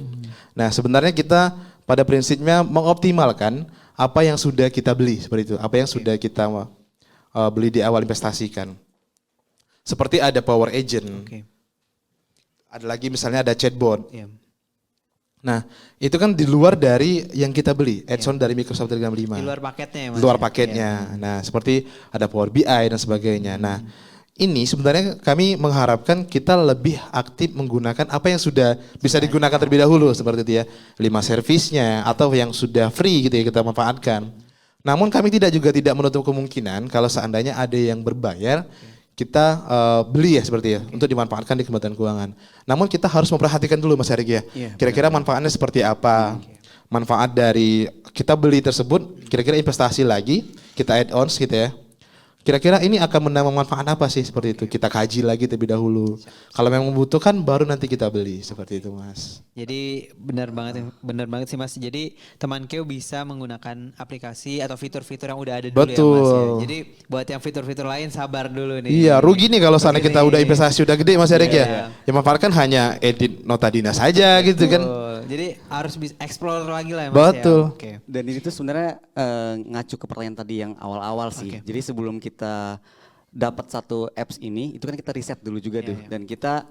Nah sebenarnya kita pada prinsipnya mengoptimalkan apa yang sudah kita beli seperti itu, apa yang sudah kita beli di awal investasikan. Seperti ada Power Agent, ada lagi misalnya ada chatbot. Nah itu kan di luar dari yang kita beli, add-on dari Microsoft 365. Di luar paketnya ya Mas? Di luar paketnya. Nah seperti ada Power BI dan sebagainya. Nah ini sebenarnya kami mengharapkan kita lebih aktif menggunakan apa yang sudah bisa digunakan terlebih dahulu seperti itu ya. 5 servisnya atau yang sudah free gitu ya kita manfaatkan. Namun kami tidak menutup kemungkinan kalau seandainya ada yang berbayar kita beli ya seperti ya untuk dimanfaatkan di Kementerian Keuangan. Namun kita harus memperhatikan dulu Mas Erik ya. Kira-kira manfaatnya seperti apa? Manfaat dari kita beli tersebut kira-kira investasi lagi, kita add-ons gitu ya. Kira-kira ini akan menambah manfaat apa sih seperti itu? Kita kaji lagi terlebih dahulu. Kalau memang membutuhkan baru nanti kita beli seperti itu Mas. Jadi benar banget sih Mas. Jadi teman Kyo bisa menggunakan aplikasi atau fitur-fitur yang udah ada dulu ya Mas ya. Jadi buat yang fitur-fitur lain sabar dulu nih. Iya rugi nih kalau sana kita udah investasi udah gede Mas Erik ya. Yang manfaatkan hanya edit nota dinas saja gitu kan. Jadi harus bisa explore lagi lah ya Mas. Betul. Ya. Dan ini tuh sebenarnya ngacu ke pertanyaan tadi yang awal-awal sih. Jadi sebelum kita dapat satu apps ini, itu kan kita riset dulu juga tuh. Dan kita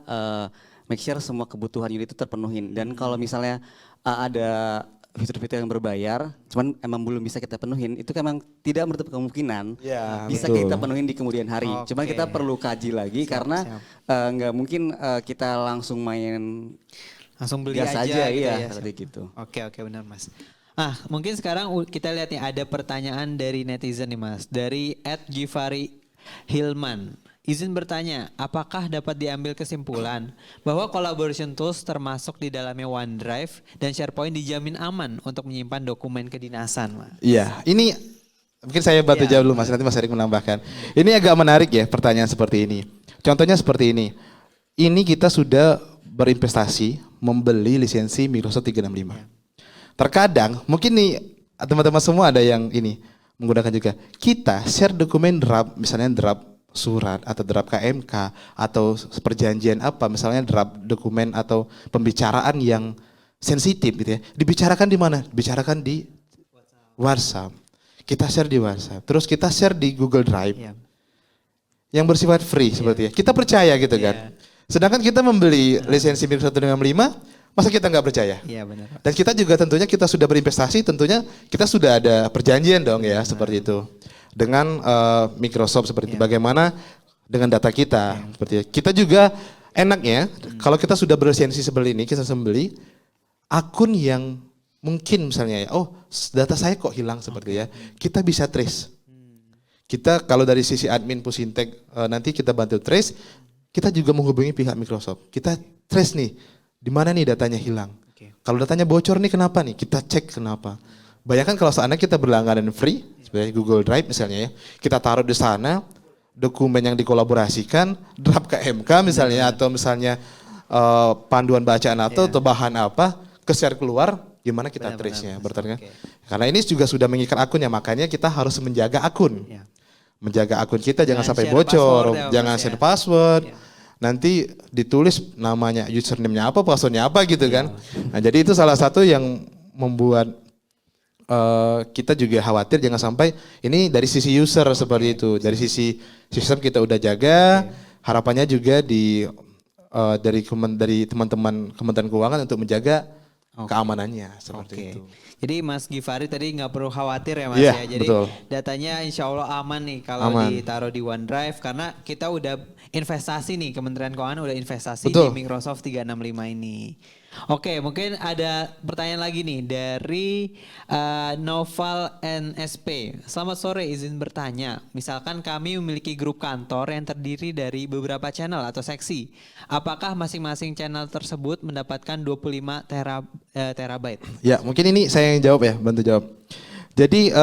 make sure semua kebutuhan unit itu terpenuhin. Dan kalau misalnya ada fitur-fitur yang berbayar, cuman emang belum bisa kita penuhin, itu memang tidak menutup kemungkinan bisa kita penuhin di kemudian hari. Cuman kita perlu kaji lagi karena nggak mungkin kita langsung beli biasa aja gitu ya. Seperti gitu. Oke benar Mas. Mungkin sekarang kita lihat nih ada pertanyaan dari netizen nih Mas. Dari @Givari Hilman. Izin bertanya, apakah dapat diambil kesimpulan bahwa collaboration tools termasuk di dalamnya OneDrive dan SharePoint dijamin aman untuk menyimpan dokumen kedinasan Mas? Iya, ini mungkin saya bantu jawab dulu Mas, nanti Mas Erik menambahkan. Ini agak menarik ya pertanyaan seperti ini. Contohnya seperti ini. Ini kita sudah berinvestasi membeli lisensi Microsoft 365. Terkadang mungkin nih teman-teman semua ada yang ini menggunakan juga. Kita share dokumen draft, misalnya draft surat atau draft KMK atau perjanjian apa, misalnya draft dokumen atau pembicaraan yang sensitif gitu ya. Dibicarakan di mana? Dibicarakan di WhatsApp. Kita share di WhatsApp. Terus kita share di Google Drive. yang bersifat free seperti ya. Kita percaya gitu kan. Sedangkan kita membeli lisensi Microsoft 365, masa kita nggak percaya? Iya benar. Pak. Dan kita juga tentunya kita sudah berinvestasi, tentunya kita sudah ada perjanjian dong ya seperti itu dengan Microsoft seperti itu. Bagaimana dengan data kita seperti itu. Kita juga enaknya kalau kita sudah berlisensi seperti ini, kita membeli akun yang mungkin misalnya ya, oh data saya kok hilang seperti ya, kita bisa trace. Kita kalau dari sisi admin Pusintek nanti kita bantu trace, kita juga menghubungi pihak Microsoft. Kita trace nih, di mana nih datanya hilang. Kalau datanya bocor nih kenapa nih? Kita cek kenapa. Bayangkan kalau seandainya kita berlangganan free, seperti Google Drive misalnya ya, kita taruh di sana, dokumen yang dikolaborasikan, drop ke MK misalnya, atau misalnya panduan bacaan atau bahan apa, ke-share keluar, gimana kita trace-nya. Karena ini juga sudah mengikat akunnya, makanya kita harus menjaga akun. Menjaga akun kita jangan sampai bocor, jangan share password. Nanti ditulis namanya, username-nya apa, password-nya apa gitu kan. Nah jadi itu salah satu yang membuat kita juga khawatir jangan sampai ini dari sisi user seperti itu. Dari sisi sistem kita udah jaga, harapannya juga dari teman-teman Kementerian Keuangan untuk menjaga keamanannya seperti itu. Jadi Mas Givari tadi nggak perlu khawatir ya Mas Iya, ya. Jadi betul. datanya insya Allah aman nih kalau ditaruh di OneDrive karena kita udah investasi nih, Kementerian Keuangan udah investasi di Microsoft 365 ini. Oke, mungkin ada pertanyaan lagi nih dari Noval NSP. Selamat sore, izin bertanya. Misalkan kami memiliki grup kantor yang terdiri dari beberapa channel atau seksi. Apakah masing-masing channel tersebut mendapatkan 25 terabyte? Ya, mungkin ini saya yang jawab ya, bantu jawab. Jadi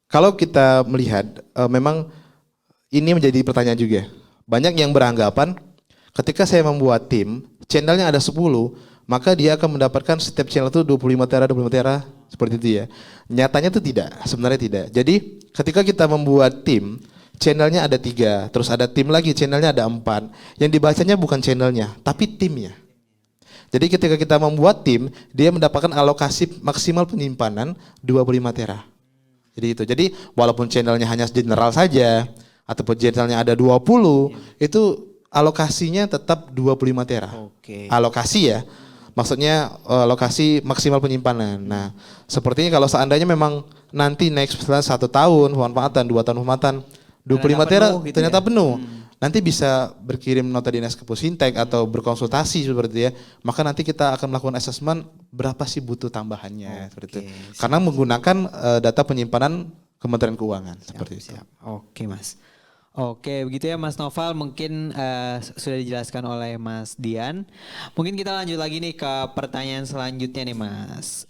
kalau kita melihat memang ini menjadi pertanyaan juga. Banyak yang beranggapan ketika saya membuat tim, channelnya ada 10, maka dia akan mendapatkan setiap channel itu 25 tera, seperti itu ya. Nyatanya itu tidak, sebenarnya tidak. Jadi ketika kita membuat tim, channelnya ada 3, terus ada tim lagi, channelnya ada 4. Yang dibacanya bukan channelnya, tapi timnya. Jadi ketika kita membuat tim, dia mendapatkan alokasi maksimal penyimpanan 25 tera. Jadi itu. Jadi walaupun channelnya hanya general saja, ataupun channelnya ada 20, itu alokasinya tetap 25 tera. Alokasi ya, maksudnya alokasi maksimal penyimpanan. Nah, sepertinya kalau seandainya memang nanti next setelah 1 tahun pemanfaatan, 2 tahun pemanfaatan, 25 tera gitu ternyata penuh. Nanti bisa berkirim nota dinas ke Pusintek atau berkonsultasi seperti ya. Maka nanti kita akan melakukan assessment berapa sih butuh tambahannya seperti itu. Karena menggunakan data penyimpanan Kementerian Keuangan seperti itu. Oke Mas. Oke, begitu ya Mas Noval, mungkin sudah dijelaskan oleh Mas Dian. Mungkin kita lanjut lagi nih ke pertanyaan selanjutnya nih Mas.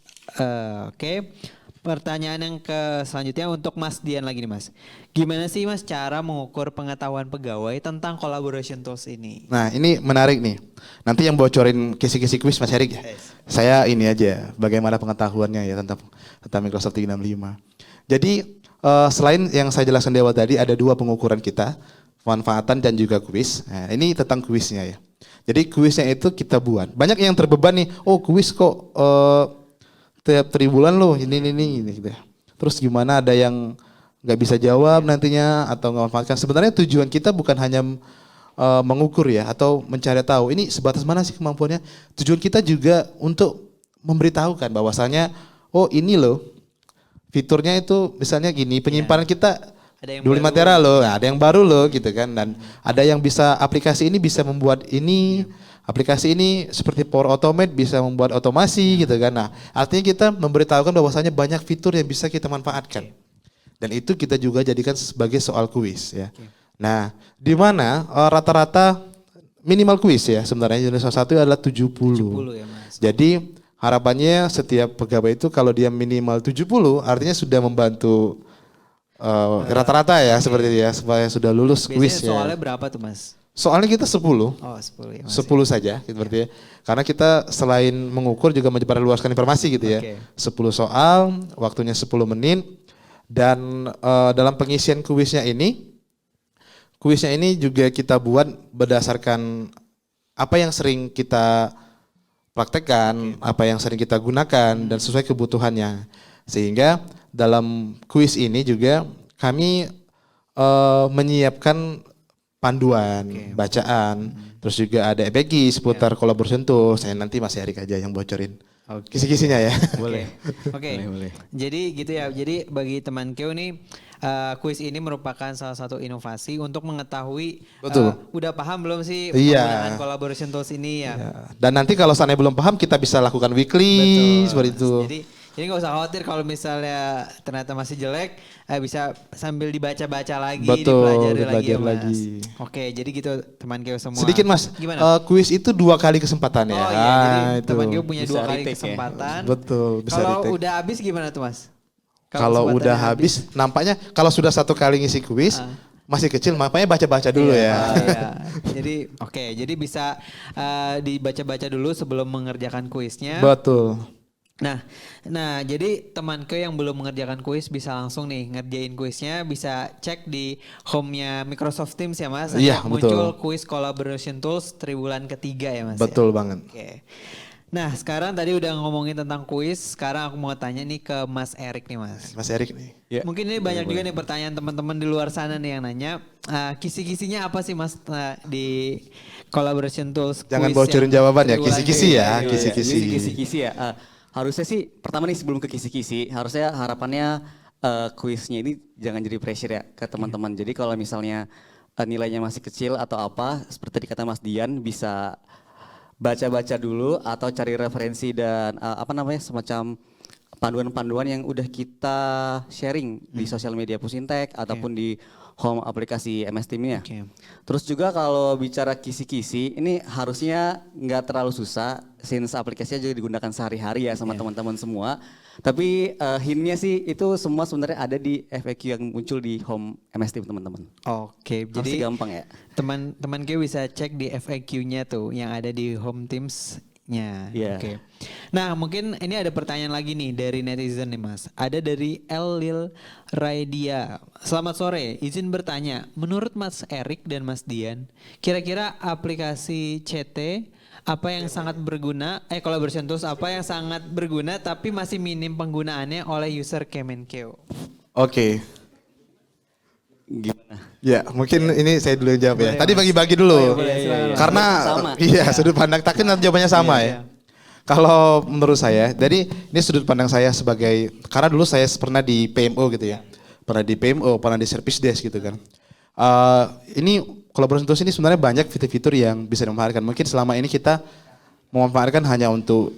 Oke, pertanyaan yang selanjutnya untuk Mas Dian lagi nih Mas. Gimana sih Mas cara mengukur pengetahuan pegawai tentang collaboration tools ini? Nah ini menarik nih. Nanti yang bocorin kisi-kisi kuis Mas Erik ya. Saya ini aja, bagaimana pengetahuannya ya tentang Microsoft 365. Jadi selain yang saya jelaskan di awal tadi, ada 2 pengukuran kita, manfaatan dan juga kuis. Nah, ini tentang kuisnya ya. Jadi kuisnya itu kita buat. Banyak yang terbeban nih, oh kuis kok tiap 3 bulan loh, ini gitu ya. Terus gimana ada yang nggak bisa jawab nantinya atau nggak manfaatkan. Sebenarnya tujuan kita bukan hanya mengukur ya atau mencari tahu ini sebatas mana sih kemampuannya. Tujuan kita juga untuk memberitahukan bahwasanya oh ini loh fiturnya itu misalnya gini, penyimpanan kita 25 tera loh, nah, ada yang baru loh gitu kan, dan ada yang bisa aplikasi ini bisa membuat ini, aplikasi ini seperti Power Automate bisa membuat otomasi gitu kan. Nah, artinya kita memberitahukan bahwasanya banyak fitur yang bisa kita manfaatkan. Dan itu kita juga jadikan sebagai soal kuis ya. Nah, di mana rata-rata minimal kuis ya sebenarnya Indonesia 1 adalah 70 ya Mas. Jadi harapannya setiap pegawai itu kalau dia minimal 70 artinya sudah membantu rata-rata ya seperti itu ya supaya sudah lulus kuis ya. Soalnya berapa tuh Mas? Soalnya kita 10. Oh 10 ya Mas. 10 saja seperti ya. Karena kita selain mengukur juga menyebarluaskan informasi gitu ya. 10 soal, waktunya 10 menit dan dalam pengisian kuisnya ini juga kita buat berdasarkan apa yang sering kita praktekkan, apa yang sering kita gunakan dan sesuai kebutuhannya. Sehingga dalam kuis ini juga kami menyiapkan panduan, bacaan, terus juga ada EPG seputar collaboration tool. Saya nanti Mas Erik aja yang bocorin kisi-kisinya ya. Boleh. Oke. Boleh. Jadi gitu ya. Jadi bagi teman Kyo nih kuis ini merupakan salah satu inovasi untuk mengetahui Betul. udah paham belum sih Iya. penggunaan collaboration tools ini ya. Ya. Dan nanti kalau seandainya belum paham kita bisa lakukan weekly seperti itu. Jadi nggak usah khawatir kalau misalnya ternyata masih jelek, bisa sambil dibaca-baca lagi, Betul, dipelajari lagi ya dipelajari Mas. lagi. Oke, jadi gitu teman Kyo semua. Sedikit Mas, Gimana? kuis itu 2 kali kesempatan ya. Oh iya, jadi itu. teman Kyo punya Bisa 2 kali retake ya. kesempatan. Betul, bisa Kalau retake. udah habis gimana tuh Mas? Kalau kesempatannya udah habis, nampaknya kalau sudah 1 kali ngisi kuis, masih kecil, makanya baca-baca dulu Iya, ya. iya. Jadi jadi bisa dibaca-baca dulu sebelum mengerjakan kuisnya. Betul. Nah, jadi temanku yang belum mengerjakan kuis bisa langsung nih ngerjain kuisnya, bisa cek di home-nya Microsoft Teams ya Mas. Iya, Muncul betul. kuis collaboration tools triwulan ketiga ya Mas. Betul ya? banget. Oke. Nah, sekarang tadi udah ngomongin tentang kuis, sekarang aku mau tanya nih ke Mas Erik nih Mas. Mas Erik nih. Ya. Mungkin ini banyak juga nih pertanyaan teman-teman di luar sana nih yang nanya, kisi-kisinya apa sih Mas di collaboration tools? Jangan kuis bocorin yang jawaban ya, triwulan kisi-kisi ketiga ya, ini? kisi-kisi. Ini kisi-kisi ya. Harusnya sih pertama nih sebelum ke kisi-kisi, harusnya harapannya kuisnya ini jangan jadi pressure ya ke teman-teman. Jadi kalau misalnya nilainya masih kecil atau apa, seperti dikata Mas Dian, bisa baca-baca dulu atau cari referensi dan semacam panduan-panduan yang udah kita sharing di sosial media Pusintek ataupun di home aplikasi MS Team ya. Oke. Terus juga kalau bicara kisi-kisi, ini harusnya nggak terlalu susah, since aplikasinya juga digunakan sehari-hari ya sama teman-teman semua. Tapi hintnya sih itu semua sebenarnya ada di FAQ yang muncul di home MS Team teman-teman. Oke, Harusnya jadi gampang ya. teman-teman Q bisa cek di FAQ-nya tuh yang ada di home Teams-nya. Iya. Oke. Nah, mungkin ini ada pertanyaan lagi nih dari netizen nih Mas. Ada dari Lil Raidia. Selamat sore, izin bertanya. Menurut Mas Erik dan Mas Dian, kira-kira aplikasi CT apa yang sangat berguna, collaboration tools apa yang sangat berguna tapi masih minim penggunaannya oleh user Kemenkeu? Oke. Gimana? Ya, mungkin ini saya dulu yang jawab ya. Boleh, Tadi Mas. bagi-bagi dulu. Oh, iya, boleh, silakan, Mas. Karena Sama. iya, sudut pandang takkan jawabannya sama Iya, ya. iya. Kalau menurut saya, jadi ini sudut pandang saya sebagai, karena dulu saya pernah di PMO gitu ya. Pernah di PMO, pernah di service desk gitu kan. Ini collaboration tools ini sebenarnya banyak fitur-fitur yang bisa dimanfaatkan. Mungkin selama ini kita memanfaatkan hanya untuk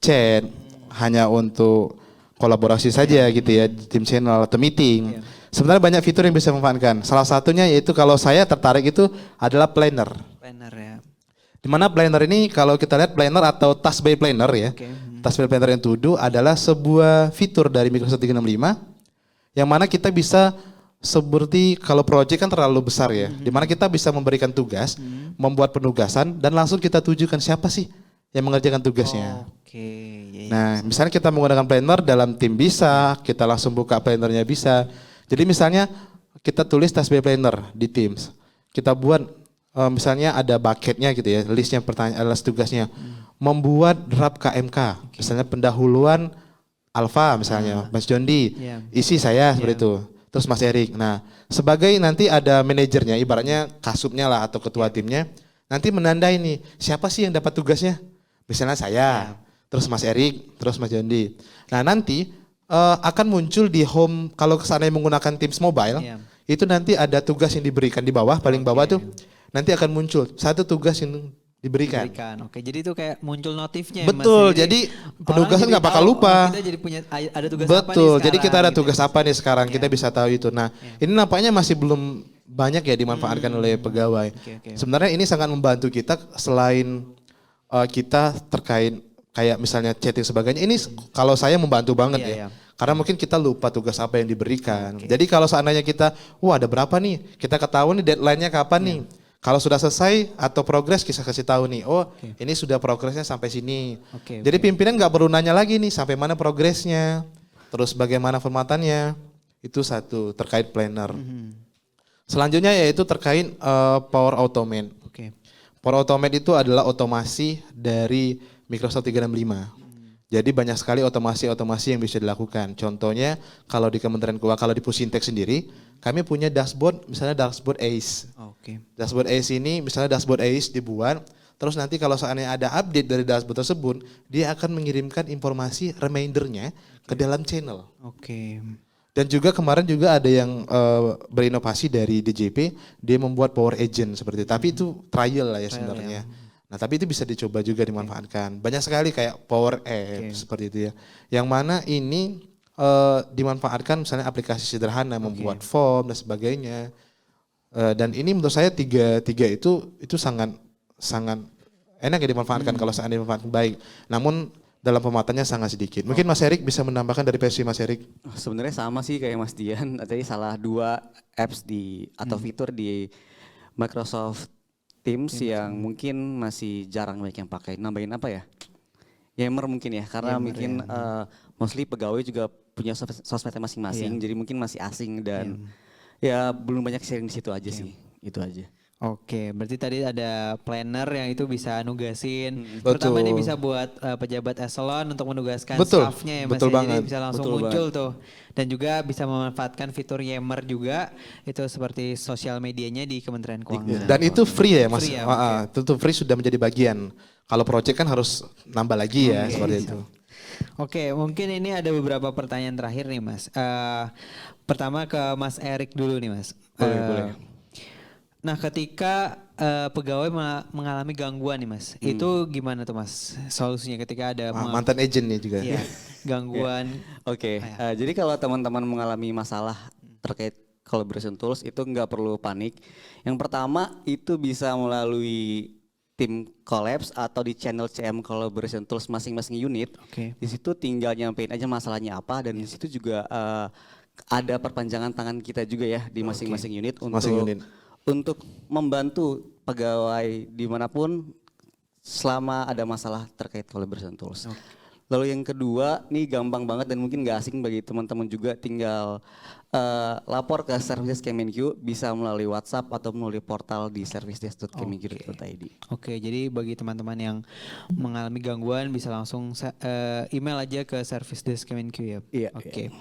chat, hanya untuk kolaborasi saja gitu ya, tim channel atau meeting. Sebenarnya banyak fitur yang bisa dimanfaatkan. Salah satunya yaitu kalau saya tertarik itu adalah planner. Planner ya. Di mana planner ini kalau kita lihat planner atau task by planner ya. Oke. Task by planner yang to-do adalah sebuah fitur dari Microsoft 365 yang mana kita bisa seperti kalau project kan terlalu besar ya. Di mana kita bisa memberikan tugas, membuat penugasan dan langsung kita tujukan siapa sih yang mengerjakan tugasnya. Oke. Ya, ya. Nah, misalnya kita menggunakan planner dalam tim bisa, kita langsung buka plannernya bisa. Jadi misalnya kita tulis task by planner di Teams. Kita buat misalnya ada bucketnya gitu ya, listnya pertanyaan, list tugasnya. Membuat draft KMK, misalnya pendahuluan Alfa misalnya, Mas Jondi, Iya. isi saya seperti itu. Terus Mas Erik. Nah, sebagai nanti ada manajernya, ibaratnya kasubnya lah atau ketua timnya, nanti menandai nih, siapa sih yang dapat tugasnya? Misalnya saya, terus Mas Erik, terus Mas Jondi. Nah, nanti akan muncul di home, kalau kesananya menggunakan Teams Mobile, Iya. itu nanti ada tugas yang diberikan di bawah, paling bawah tuh, nanti akan muncul satu tugas yang diberikan. Oke, jadi itu kayak muncul notifnya ya, Mas. Betul, jadi penugasan orang nggak bakal tahu, lupa. oh, kita jadi punya ada tugas apa nih Betul, jadi sekarang, kita ada gitu. tugas apa nih sekarang, kita bisa tahu itu. Nah, ini nampaknya masih belum banyak ya dimanfaatkan oleh pegawai. Oke. Sebenarnya ini sangat membantu kita selain kita terkait kayak misalnya chatting sebagainya. Ini kalau saya membantu banget Iya, ya. iya. Karena mungkin kita lupa tugas apa yang diberikan. Jadi kalau seandainya kita, wah ada berapa nih, kita ketahuan nih deadline-nya kapan nih. Kalau sudah selesai atau progres kita kasih tahu nih, oh ini sudah progresnya sampai sini. Oke, Jadi pimpinan nggak perlu nanya lagi nih sampai mana progresnya, terus bagaimana formatannya. Itu satu terkait planner. Selanjutnya yaitu terkait Power Automate. Oke. Power Automate itu adalah otomasi dari Microsoft 365. Jadi banyak sekali otomasi-otomasi yang bisa dilakukan. Contohnya kalau di Kementerian Keuangan, kalau di Pusintek sendiri, kami punya dashboard, misalnya dashboard ACE. Oke. Dashboard ACE ini, misalnya dashboard ACE dibuat, terus nanti kalau seandainya ada update dari dashboard tersebut, dia akan mengirimkan informasi remindernya ke dalam channel. Oke. Dan juga kemarin juga ada yang berinovasi dari DJP, dia membuat power agent seperti itu. Tapi itu trial lah ya sebenarnya. Nah tapi itu bisa dicoba juga dimanfaatkan. Banyak sekali kayak power app seperti itu ya. Yang mana ini dimanfaatkan misalnya aplikasi sederhana, membuat form dan sebagainya. Dan ini menurut saya tiga itu sangat enak ya dimanfaatkan kalau seandainya dimanfaatkan baik. Namun dalam pemahamannya sangat sedikit. Mungkin Mas Erik bisa menambahkan dari versi Mas Erik. Sebenarnya sama sih kayak Mas Dian, tadi salah 2 apps atau fitur di Microsoft Teams yang mungkin masih jarang banyak yang pakai. Nambahin apa ya? Yammer mungkin ya, karena mungkin mostly pegawai juga punya sosmednya masing-masing, jadi mungkin masih asing dan ya belum banyak sharing di situ aja sih, itu aja. Oke, berarti tadi ada planner yang itu bisa nugasin. Betul. Pertama ini bisa buat pejabat eselon untuk menugaskan Betul, staffnya ya Mas. betul Ya. banget. Jadi bisa langsung Betul muncul tuh. Dan juga bisa memanfaatkan fitur Yammer juga. Itu seperti sosial medianya di Kementerian Keuangan. Dan itu free ya Mas. Free ya, Itu free sudah menjadi bagian. Kalau project kan harus nambah lagi ya seperti itu. Oke, mungkin ini ada beberapa pertanyaan terakhir nih Mas. Pertama ke Mas Erik dulu nih Mas. Boleh. Nah, ketika pegawai mengalami gangguan nih Mas, itu gimana tuh Mas solusinya ketika ada Mantan agent nih juga. iya, gangguan? Oke, jadi kalau teman-teman mengalami masalah terkait collaboration tools itu nggak perlu panik. Yang pertama itu bisa melalui tim collabs atau di channel CM collaboration tools masing-masing unit. Oke. Di situ tinggal nyampein aja masalahnya apa dan di situ juga ada perpanjangan tangan kita juga ya di masing-masing unit untuk membantu pegawai dimanapun selama ada masalah terkait collaboration tools. Lalu yang kedua, nih gampang banget dan mungkin gak asing bagi teman-teman juga, tinggal lapor ke services Kemenq, bisa melalui WhatsApp atau melalui portal di servicedesk.kemenq.id. Oke, jadi bagi teman-teman yang mengalami gangguan bisa langsung email aja ke service desk Kemenq ya. Iya. Oke.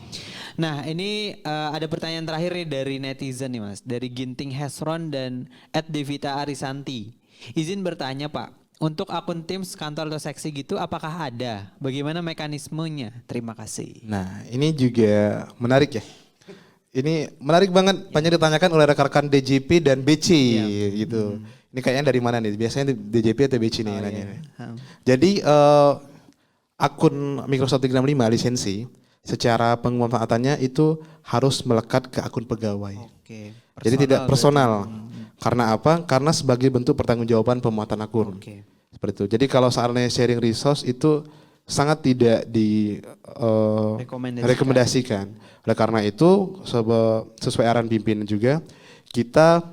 Nah, ini ada pertanyaan terakhir nih dari netizen nih Mas, dari Ginting Hesron dan @Devita Arisanti. Izin bertanya Pak, untuk akun Teams kantor atau seksi gitu apakah ada? Bagaimana mekanismenya? Terima kasih. Nah ini juga menarik ya. Ini menarik banget, banyak ditanyakan oleh rekan-rekan DJP dan BC gitu. Ini kayaknya dari mana nih? Biasanya DJP atau BC nih yang nanya. Jadi akun Microsoft 365 lisensi secara pemanfaatannya itu harus melekat ke akun pegawai. Oke. Jadi tidak personal. Karena apa? Karena sebagai bentuk pertanggungjawaban pemuatan akun. Oke. Seperti itu. Jadi kalau seandainya sharing resource itu sangat tidak rekomendasikan. Oleh karena itu sesuai arahan pimpinan juga kita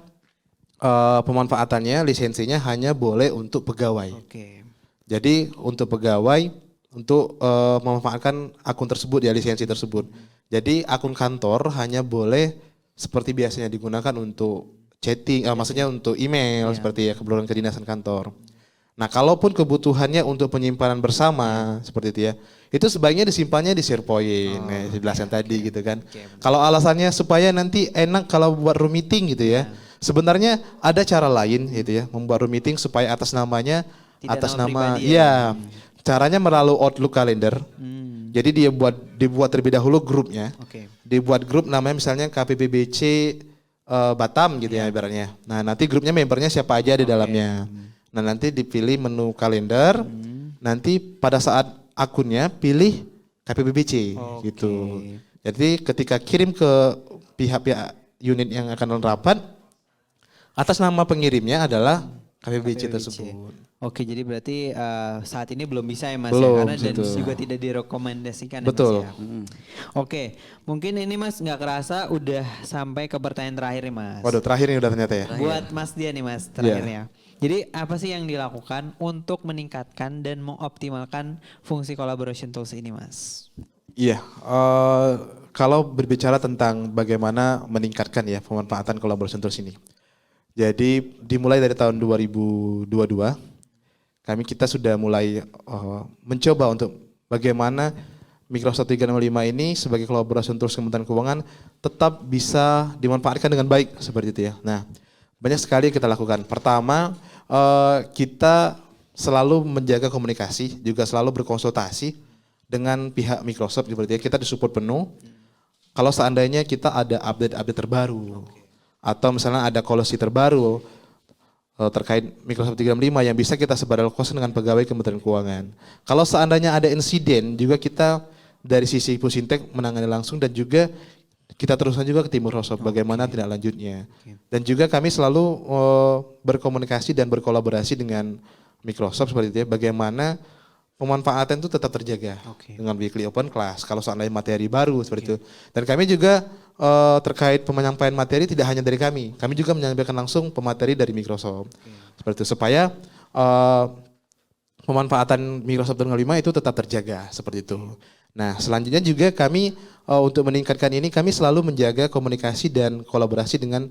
pemanfaatannya lisensinya hanya boleh untuk pegawai. Oke. Jadi untuk pegawai untuk memanfaatkan akun tersebut ya lisensi tersebut. Jadi akun kantor hanya boleh seperti biasanya digunakan untuk chatting, maksudnya untuk email seperti ya keperluan kedinasan kantor. Nah, kalaupun kebutuhannya untuk penyimpanan bersama seperti itu ya, itu sebaiknya disimpannya di SharePoint, dijelasin tadi gitu kan. Kalau alasannya supaya nanti enak kalau buat room meeting gitu ya, sebenarnya ada cara lain gitu ya, membuat room meeting supaya atas namanya, Tidak atas nama nama, pribadi ya, caranya melalui Outlook Calendar. Jadi dibuat terlebih dahulu grupnya, Oke. dibuat grup namanya misalnya KPPBC Batam gitu ya ibaratnya. Nah nanti grupnya membernya siapa aja di dalamnya. Nah nanti dipilih menu kalender. Nanti pada saat akunnya pilih KPPBC gitu. Jadi ketika kirim ke pihak-pihak unit yang akan rapat, atas nama pengirimnya adalah KPPBC tersebut. Oke, jadi berarti saat ini belum bisa ya Mas Belum, ya, karena dan betul. juga tidak direkomendasikan Betul. ya Mas ya. Oke, mungkin ini Mas nggak kerasa udah sampai ke pertanyaan terakhir nih Mas. Waduh terakhir ini udah ternyata ya. Buat Mas dia nih Mas terakhirnya. Jadi apa sih yang dilakukan untuk meningkatkan dan mengoptimalkan fungsi collaboration tools ini Mas? Iya, kalau berbicara tentang bagaimana meningkatkan ya pemanfaatan collaboration tools ini. Jadi dimulai dari tahun 2022, kita sudah mulai mencoba untuk bagaimana Microsoft 365 ini sebagai collaboration tools Kementerian Keuangan tetap bisa dimanfaatkan dengan baik seperti itu ya. Nah, banyak sekali yang kita lakukan. Pertama, kita selalu menjaga komunikasi, juga selalu berkonsultasi dengan pihak Microsoft seperti itu ya. Kita disupport penuh. Kalau seandainya kita ada update-update terbaru, atau misalnya ada policy terbaru terkait Microsoft 365 yang bisa kita sebarluaskan dengan pegawai Kementerian Keuangan. Kalau seandainya ada insiden, juga kita dari sisi Pusintek menangani langsung dan juga kita teruskan juga ke tim Microsoft bagaimana tindak lanjutnya. Dan juga kami selalu berkomunikasi dan berkolaborasi dengan Microsoft seperti itu ya, bagaimana pemanfaatan itu tetap terjaga dengan weekly open class kalau seandainya materi baru seperti itu. Dan kami juga terkait penyampaian materi tidak hanya dari kami juga menyampaikan langsung pemateri dari Microsoft. Seperti itu supaya pemanfaatan Microsoft 365 itu tetap terjaga seperti itu. Nah, selanjutnya juga kami untuk meningkatkan ini kami selalu menjaga komunikasi dan kolaborasi dengan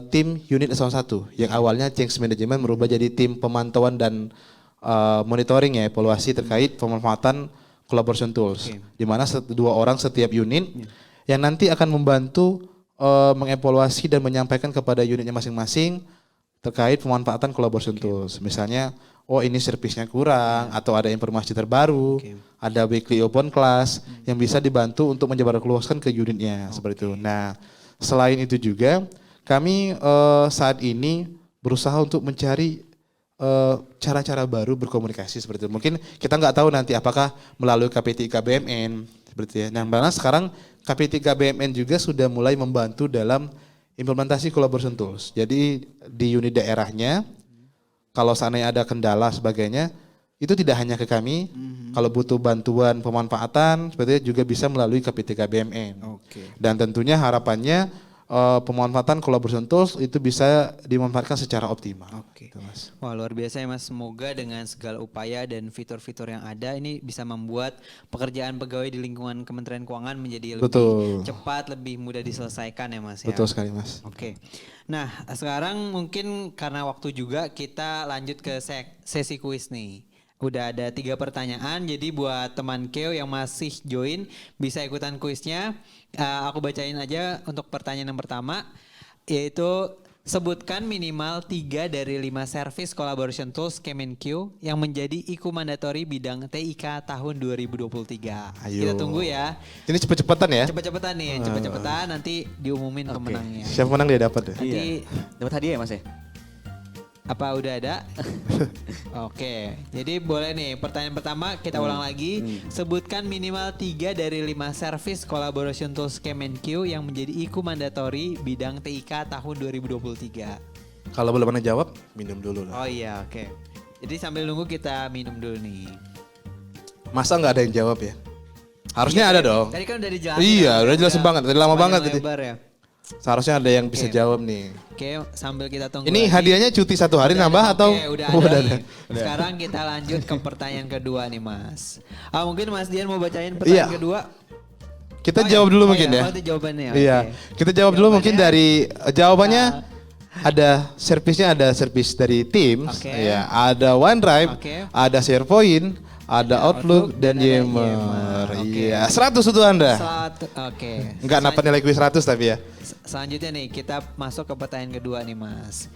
tim unit eselon 1 yang awalnya change management merubah jadi tim pemantauan dan monitoring ya, evaluasi terkait pemanfaatan collaboration tools. Di mana 2 orang setiap unit yang nanti akan membantu mengevaluasi dan menyampaikan kepada unitnya masing-masing terkait pemanfaatan collaboration tools. Misalnya, oh ini servisnya kurang atau ada informasi terbaru, ada weekly open class yang bisa dibantu untuk menyebarluaskan ke unitnya seperti itu. Nah, selain itu juga kami saat ini berusaha untuk mencari cara-cara baru berkomunikasi seperti itu. Mungkin kita nggak tahu nanti apakah melalui KPT KBMN seperti itu ya. Nah, karena sekarang KPT KBMN juga sudah mulai membantu dalam implementasi collaboration tools. Jadi di unit daerahnya kalau seandainya ada kendala sebagainya, itu tidak hanya ke kami. Kalau butuh bantuan pemanfaatan, sepertinya juga bisa melalui KPT KBMN. Dan tentunya harapannya pemanfaatan collaboration tools itu bisa dimanfaatkan secara optimal. Gitu, Mas. Wah, luar biasa ya Mas. Semoga dengan segala upaya dan fitur-fitur yang ada ini bisa membuat pekerjaan pegawai di lingkungan Kementerian Keuangan menjadi lebih cepat, lebih mudah diselesaikan ya Mas. Betul sekali Mas. Nah, sekarang mungkin karena waktu juga kita lanjut ke sesi kuis nih. Udah ada 3 pertanyaan, jadi buat teman Keo yang masih join bisa ikutan kuisnya. Aku bacain aja untuk pertanyaan yang pertama, yaitu sebutkan minimal 3 dari 5 service collaboration tools Kemenq yang menjadi IKU mandatori bidang TIK tahun 2023. Ayo. Kita tunggu ya. Ini cepet-cepetan ya? Cepet-cepetan nih, cepet-cepetan nanti diumumin pemenangnya. Siapa menang dia dapat ya? Nanti Dapat hadiah ya Mas ya? apa udah ada? Oke, jadi boleh nih pertanyaan pertama kita ulang lagi. Sebutkan minimal 3 dari 5 service collaboration tools Kemenq yang menjadi IKU mandatori bidang TIK tahun 2023. Kalau belum pernah jawab, minum dulu lah. Oh iya, oke. Jadi sambil nunggu kita minum dulu nih. Masa nggak ada yang jawab ya? Harusnya ada dong. Tadi kan udah dijelasin. Iya, udah jelasin banget. Tadi lama banget tadi. Lebar ya. Seharusnya ada yang bisa jawab nih. Oke, sambil kita tunggu. Ini lagi. hadiahnya cuti 1 hari nambah atau? Udah Oh, ada. udah ada. Sekarang kita lanjut ke pertanyaan kedua nih Mas. Mungkin Mas Dian mau bacain pertanyaan kedua. Kita jawab dulu mungkin ya. Itu jawabannya. Iya. Kita jawab dulu mungkin dari jawabannya ada servis dari Teams, ya, ada OneDrive, ada SharePoint, ada Outlook dan Yammer. Iya, 100 untuk Anda. Enggak dapat nilai kuis 100 tapi ya. Selanjutnya nih kita masuk ke pertanyaan kedua nih Mas.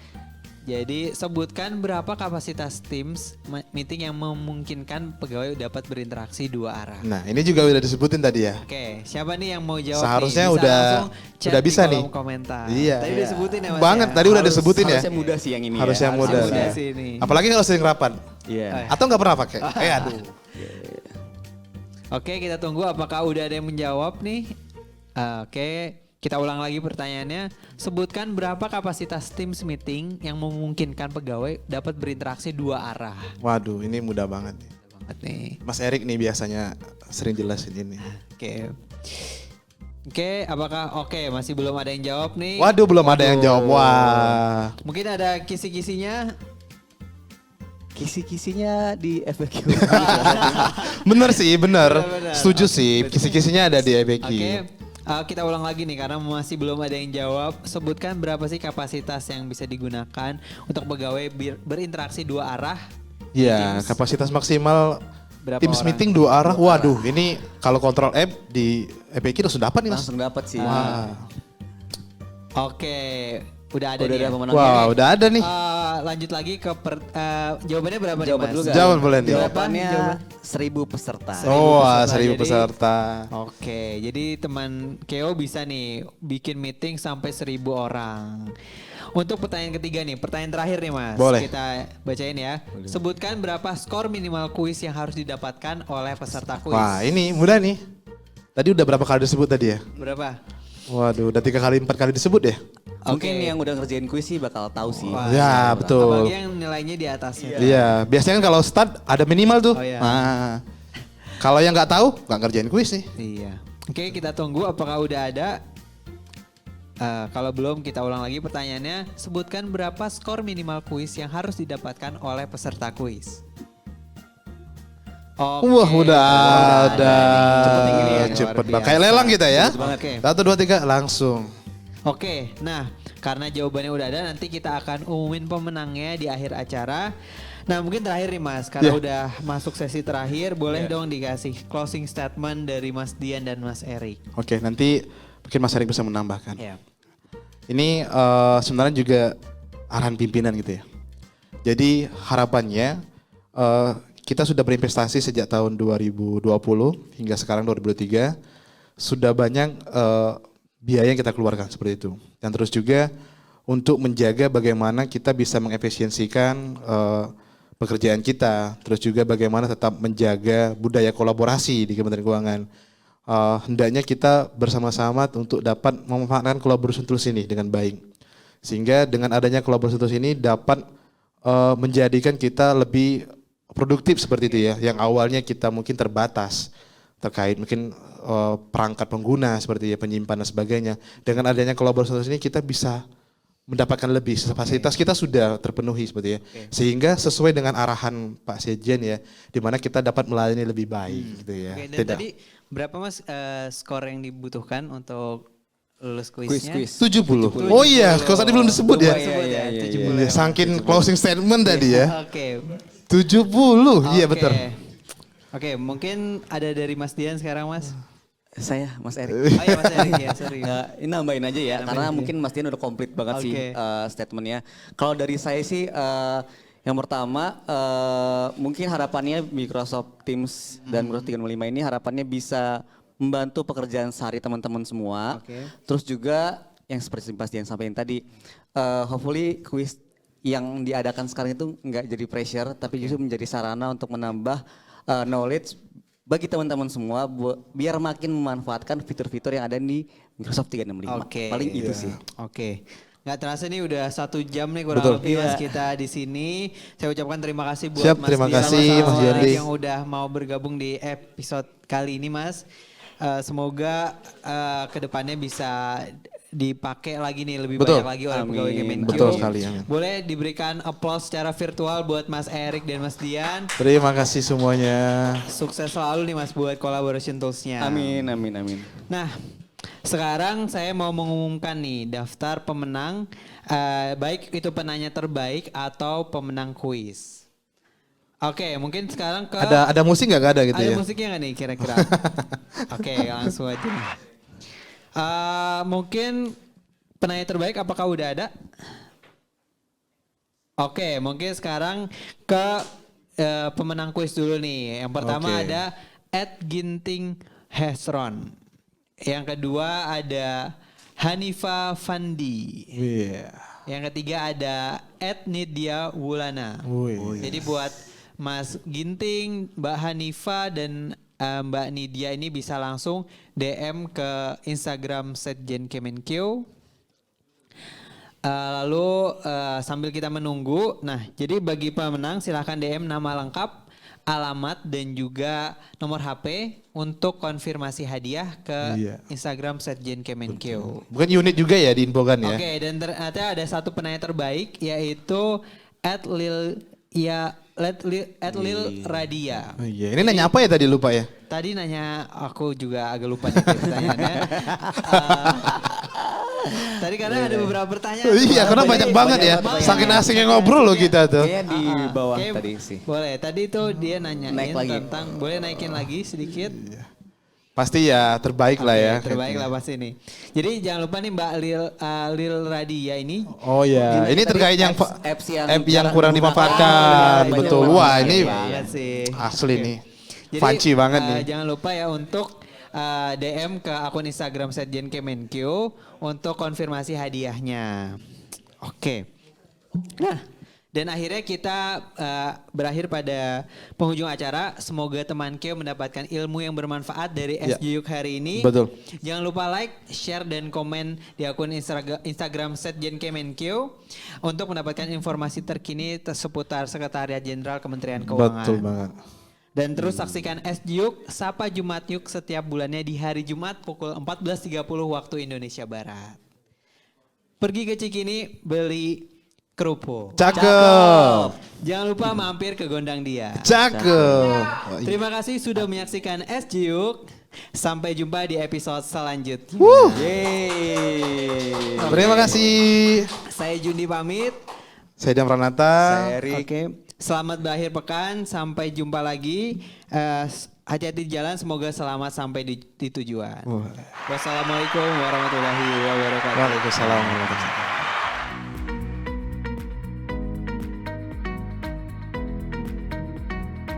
Jadi sebutkan berapa kapasitas Teams meeting yang memungkinkan pegawai dapat berinteraksi 2 arah. Nah, ini juga udah disebutin tadi ya. Oke, siapa nih yang mau jawab? Seharusnya nih? Udah bisa nih. Komentar. Iya. Tadi udah disebutin ya Mas. Banget, tadi udah disebutin ya. Harusnya mudah sih yang ini. Harusnya ya. mudah. sih ini. Apalagi kalau sering rapat. Iya. Atau nggak pernah pakai. Aduh. Oke, kita tunggu apakah udah ada yang menjawab nih. Oke, kita ulang lagi pertanyaannya. Sebutkan berapa kapasitas Teams meeting yang memungkinkan pegawai dapat berinteraksi 2 arah. Waduh, ini mudah banget. Nih. Mas Erik nih biasanya sering jelasin ini. Oke, apakah masih belum ada yang jawab nih? Waduh, belum ada yang jawab. Wah. Mungkin ada kisi-kisinya. Kisi-kisinya di FAQ. Bener sih, bener. Bener. Setuju sih, kisi-kisinya ada di FAQ. Oke, kita ulang lagi nih karena masih belum ada yang jawab. Sebutkan berapa sih kapasitas yang bisa digunakan untuk pegawai berinteraksi 2 arah? Iya, kapasitas maksimal berapa Teams orang? meeting 2 arah. Waduh, ini kalau kontrol app di EPK langsung dapat nih Mas. Langsung dapat sih. Wah. Oke, udah ada Udah nih ada ya? pemenangnya. Wah, udah ada nih. Lanjut lagi ke jawabannya berapa nih Jawaban Mas? dulu kan? Jawaban boleh nih. Jawabannya Jawaban. 1000 peserta. Oh, wah, 1000 1000 peserta. peserta. Oke, jadi teman Keo bisa nih bikin meeting sampai 1000 orang. Untuk pertanyaan ketiga nih, pertanyaan terakhir nih Mas. Boleh. Kita bacain ya. Sebutkan berapa skor minimal kuis yang harus didapatkan oleh peserta kuis. Wah, ini mudah nih. Tadi udah berapa kali disebut tadi ya? Berapa? Waduh, udah 3 kali 4 kali disebut ya? Mungkin yang udah ngerjain kuis sih bakal tahu sih. Wah, Ya, betul. Apalagi yang nilainya di atasnya. Iya, biasanya kan kalau start ada minimal tuh. Oh, iya. Nah, kalau yang nggak tahu nggak ngerjain kuis nih. Iya. Oke, kita tunggu apakah udah ada. Kalau belum, kita ulang lagi pertanyaannya. Sebutkan berapa skor minimal kuis yang harus didapatkan oleh peserta kuis. Oke. Wah, udah ada. Cepet ini ya, luar Cepet banget. biasa. Kayak lelang kita ya. Cepet banget. Oke. 1, 2, 3 langsung. Oke, nah karena jawabannya udah ada, nanti kita akan umumin pemenangnya di akhir acara. Nah mungkin terakhir nih Mas, karena Yeah. udah masuk sesi terakhir, boleh dong dikasih closing statement dari Mas Dian dan Mas Erik. Oke, nanti mungkin Mas Erik bisa menambahkan. Ya. Ini sebenarnya juga arahan pimpinan gitu ya. Jadi harapannya kita sudah berinvestasi sejak tahun 2020 hingga sekarang 2023. Sudah banyak biaya yang kita keluarkan seperti itu. Dan terus juga untuk menjaga bagaimana kita bisa mengefisiensikan pekerjaan kita. Terus juga bagaimana tetap menjaga budaya kolaborasi di Kementerian Keuangan. Hendaknya kita bersama-sama untuk dapat memanfaatkan collaboration tools ini dengan baik. Sehingga dengan adanya collaboration tools ini dapat menjadikan kita lebih produktif seperti itu ya. Yang awalnya kita mungkin terbatas terkait mungkin perangkat pengguna seperti ya penyimpan dan sebagainya. Dengan adanya collaboration tools ini kita bisa mendapatkan lebih. Fasilitas kita sudah terpenuhi seperti ya. Sehingga sesuai dengan arahan Pak Sekjen ya, di mana kita dapat melayani lebih baik gitu ya. Oke, dan tadi berapa Mas skor yang dibutuhkan untuk lulus kuisnya? Kuis. 70. Oh iya, kalau tadi belum disebut ya. Disebut ya, 70 Iya, ya. saking closing statement tadi ya. Oke. 70. Iya Oke. betul. Oke, mungkin ada dari Mas Dian sekarang Mas. Saya Mas Erik. Oh iya Mas Erik ya, sorry. Ini nambahin aja ya, Nambahin karena aja. mungkin Mas Dian udah komplit banget sih Oke. statementnya. Kalau dari saya sih yang pertama mungkin harapannya Microsoft Teams dan Microsoft 365 ini harapannya bisa membantu pekerjaan sehari teman-teman semua. Oke. Terus juga yang seperti Mas Dian sampaikan tadi, hopefully quiz yang diadakan sekarang itu nggak jadi pressure, tapi justru menjadi sarana untuk menambah knowledge bagi teman-teman semua biar makin memanfaatkan fitur-fitur yang ada di Microsoft 365. Oke. Paling itu sih. Oke. Nggak terasa nih udah 1 jam nih kurang Betul. lebih Mas Iya. kita di sini. Saya ucapkan terima kasih buat Siap, Mas terima Dian kasih, sama Mas Erik Jordi. yang udah mau bergabung di episode kali ini Mas. Semoga kedepannya bisa dipakai lagi nih lebih Betul. banyak lagi oleh Amin. pegawai Kemenkeu. Betul sekali, amin. Boleh diberikan applause secara virtual buat Mas Erik dan Mas Dian. Terima kasih semuanya. Sukses selalu nih Mas buat collaboration tools-nya. Amin, amin, amin. Nah, sekarang saya mau mengumumkan nih daftar pemenang, baik itu penanya terbaik atau pemenang kuis. Oke, mungkin sekarang ke Ada musik nggak ada gitu ada ya? musiknya nggak nih kira-kira? Oke, langsung aja nih. Mungkin penanya terbaik apakah udah ada? Oke, mungkin sekarang ke pemenang kuis dulu nih. Yang pertama Oke. ada @ginting Hesron. Yang kedua ada Hanifa Fandi. Iya. Yang ketiga ada @Nidia Wulana. Wih. Jadi buat Mas Ginting, Mbak Hanifa dan Mbak Nidia ini bisa langsung DM ke Instagram Sekjen Kemenkeu. Lalu sambil kita menunggu, nah jadi bagi pemenang silahkan DM nama lengkap, alamat dan juga nomor HP untuk konfirmasi hadiah ke Iya. Instagram Sekjen Kemenkeu. Bukan unit juga ya diinfokan ya? Oke, dan ternyata ada satu penanya terbaik yaitu @lil Radia. Oh iya. Ini nanya apa ya tadi lupa ya? Tadi nanya aku juga agak lupa nih pertanyaannya. Tadi karena ada beberapa pertanyaan. Iya, karena banyak banget ya. Saking asiknya ngobrol loh kita tuh. Kayaknya di bawah Oke, tadi sih. Boleh. Tadi tuh dia nanyain Naik lagi. tentang boleh naikin lagi sedikit. Pasti ya terbaik lah ya. Terbaik lah pasti nih. Jadi jangan lupa nih Mbak Lil Radia ini. Oh ya, ini terkait yang apps yang app yang jarang kurang digunakan. dimanfaatkan. Banyak Betul. banget. Wah, ini Banget sih. asli nih. Jadi, Fancy banget nih. Jangan lupa ya untuk DM ke akun Instagram Setjen Kemenkeu untuk konfirmasi hadiahnya. Oke. Nah, dan akhirnya kita berakhir pada penghujung acara. Semoga teman Keo mendapatkan ilmu yang bermanfaat dari Ya. SJUK hari ini. Betul. Jangan lupa like, share, dan komen di akun Instagram Setjen Kemenkeu untuk mendapatkan informasi terkini seputar Sekretariat Jenderal Kementerian Keuangan. Betul banget. Dan terus saksikan SJUK Sapa Jumat Yuk setiap bulannya di hari Jumat pukul 14.30 waktu Indonesia Barat. Pergi ke Cikini beli kerupuk. Cakep. Jangan lupa mampir ke Gondang Dia. Cakep. Terima kasih sudah menyaksikan SJUK. Sampai jumpa di episode selanjutnya. Yeay. Terima kasih. Saya Jundi pamit. Saya Dam Ranata. Saya Erik. Oke, selamat berakhir pekan. Sampai jumpa lagi. Hati-hati di jalan. Semoga selamat sampai di tujuan. Wassalamualaikum warahmatullahi wabarakatuh. Waalaikumsalam warahmatullahi wabarakatuh.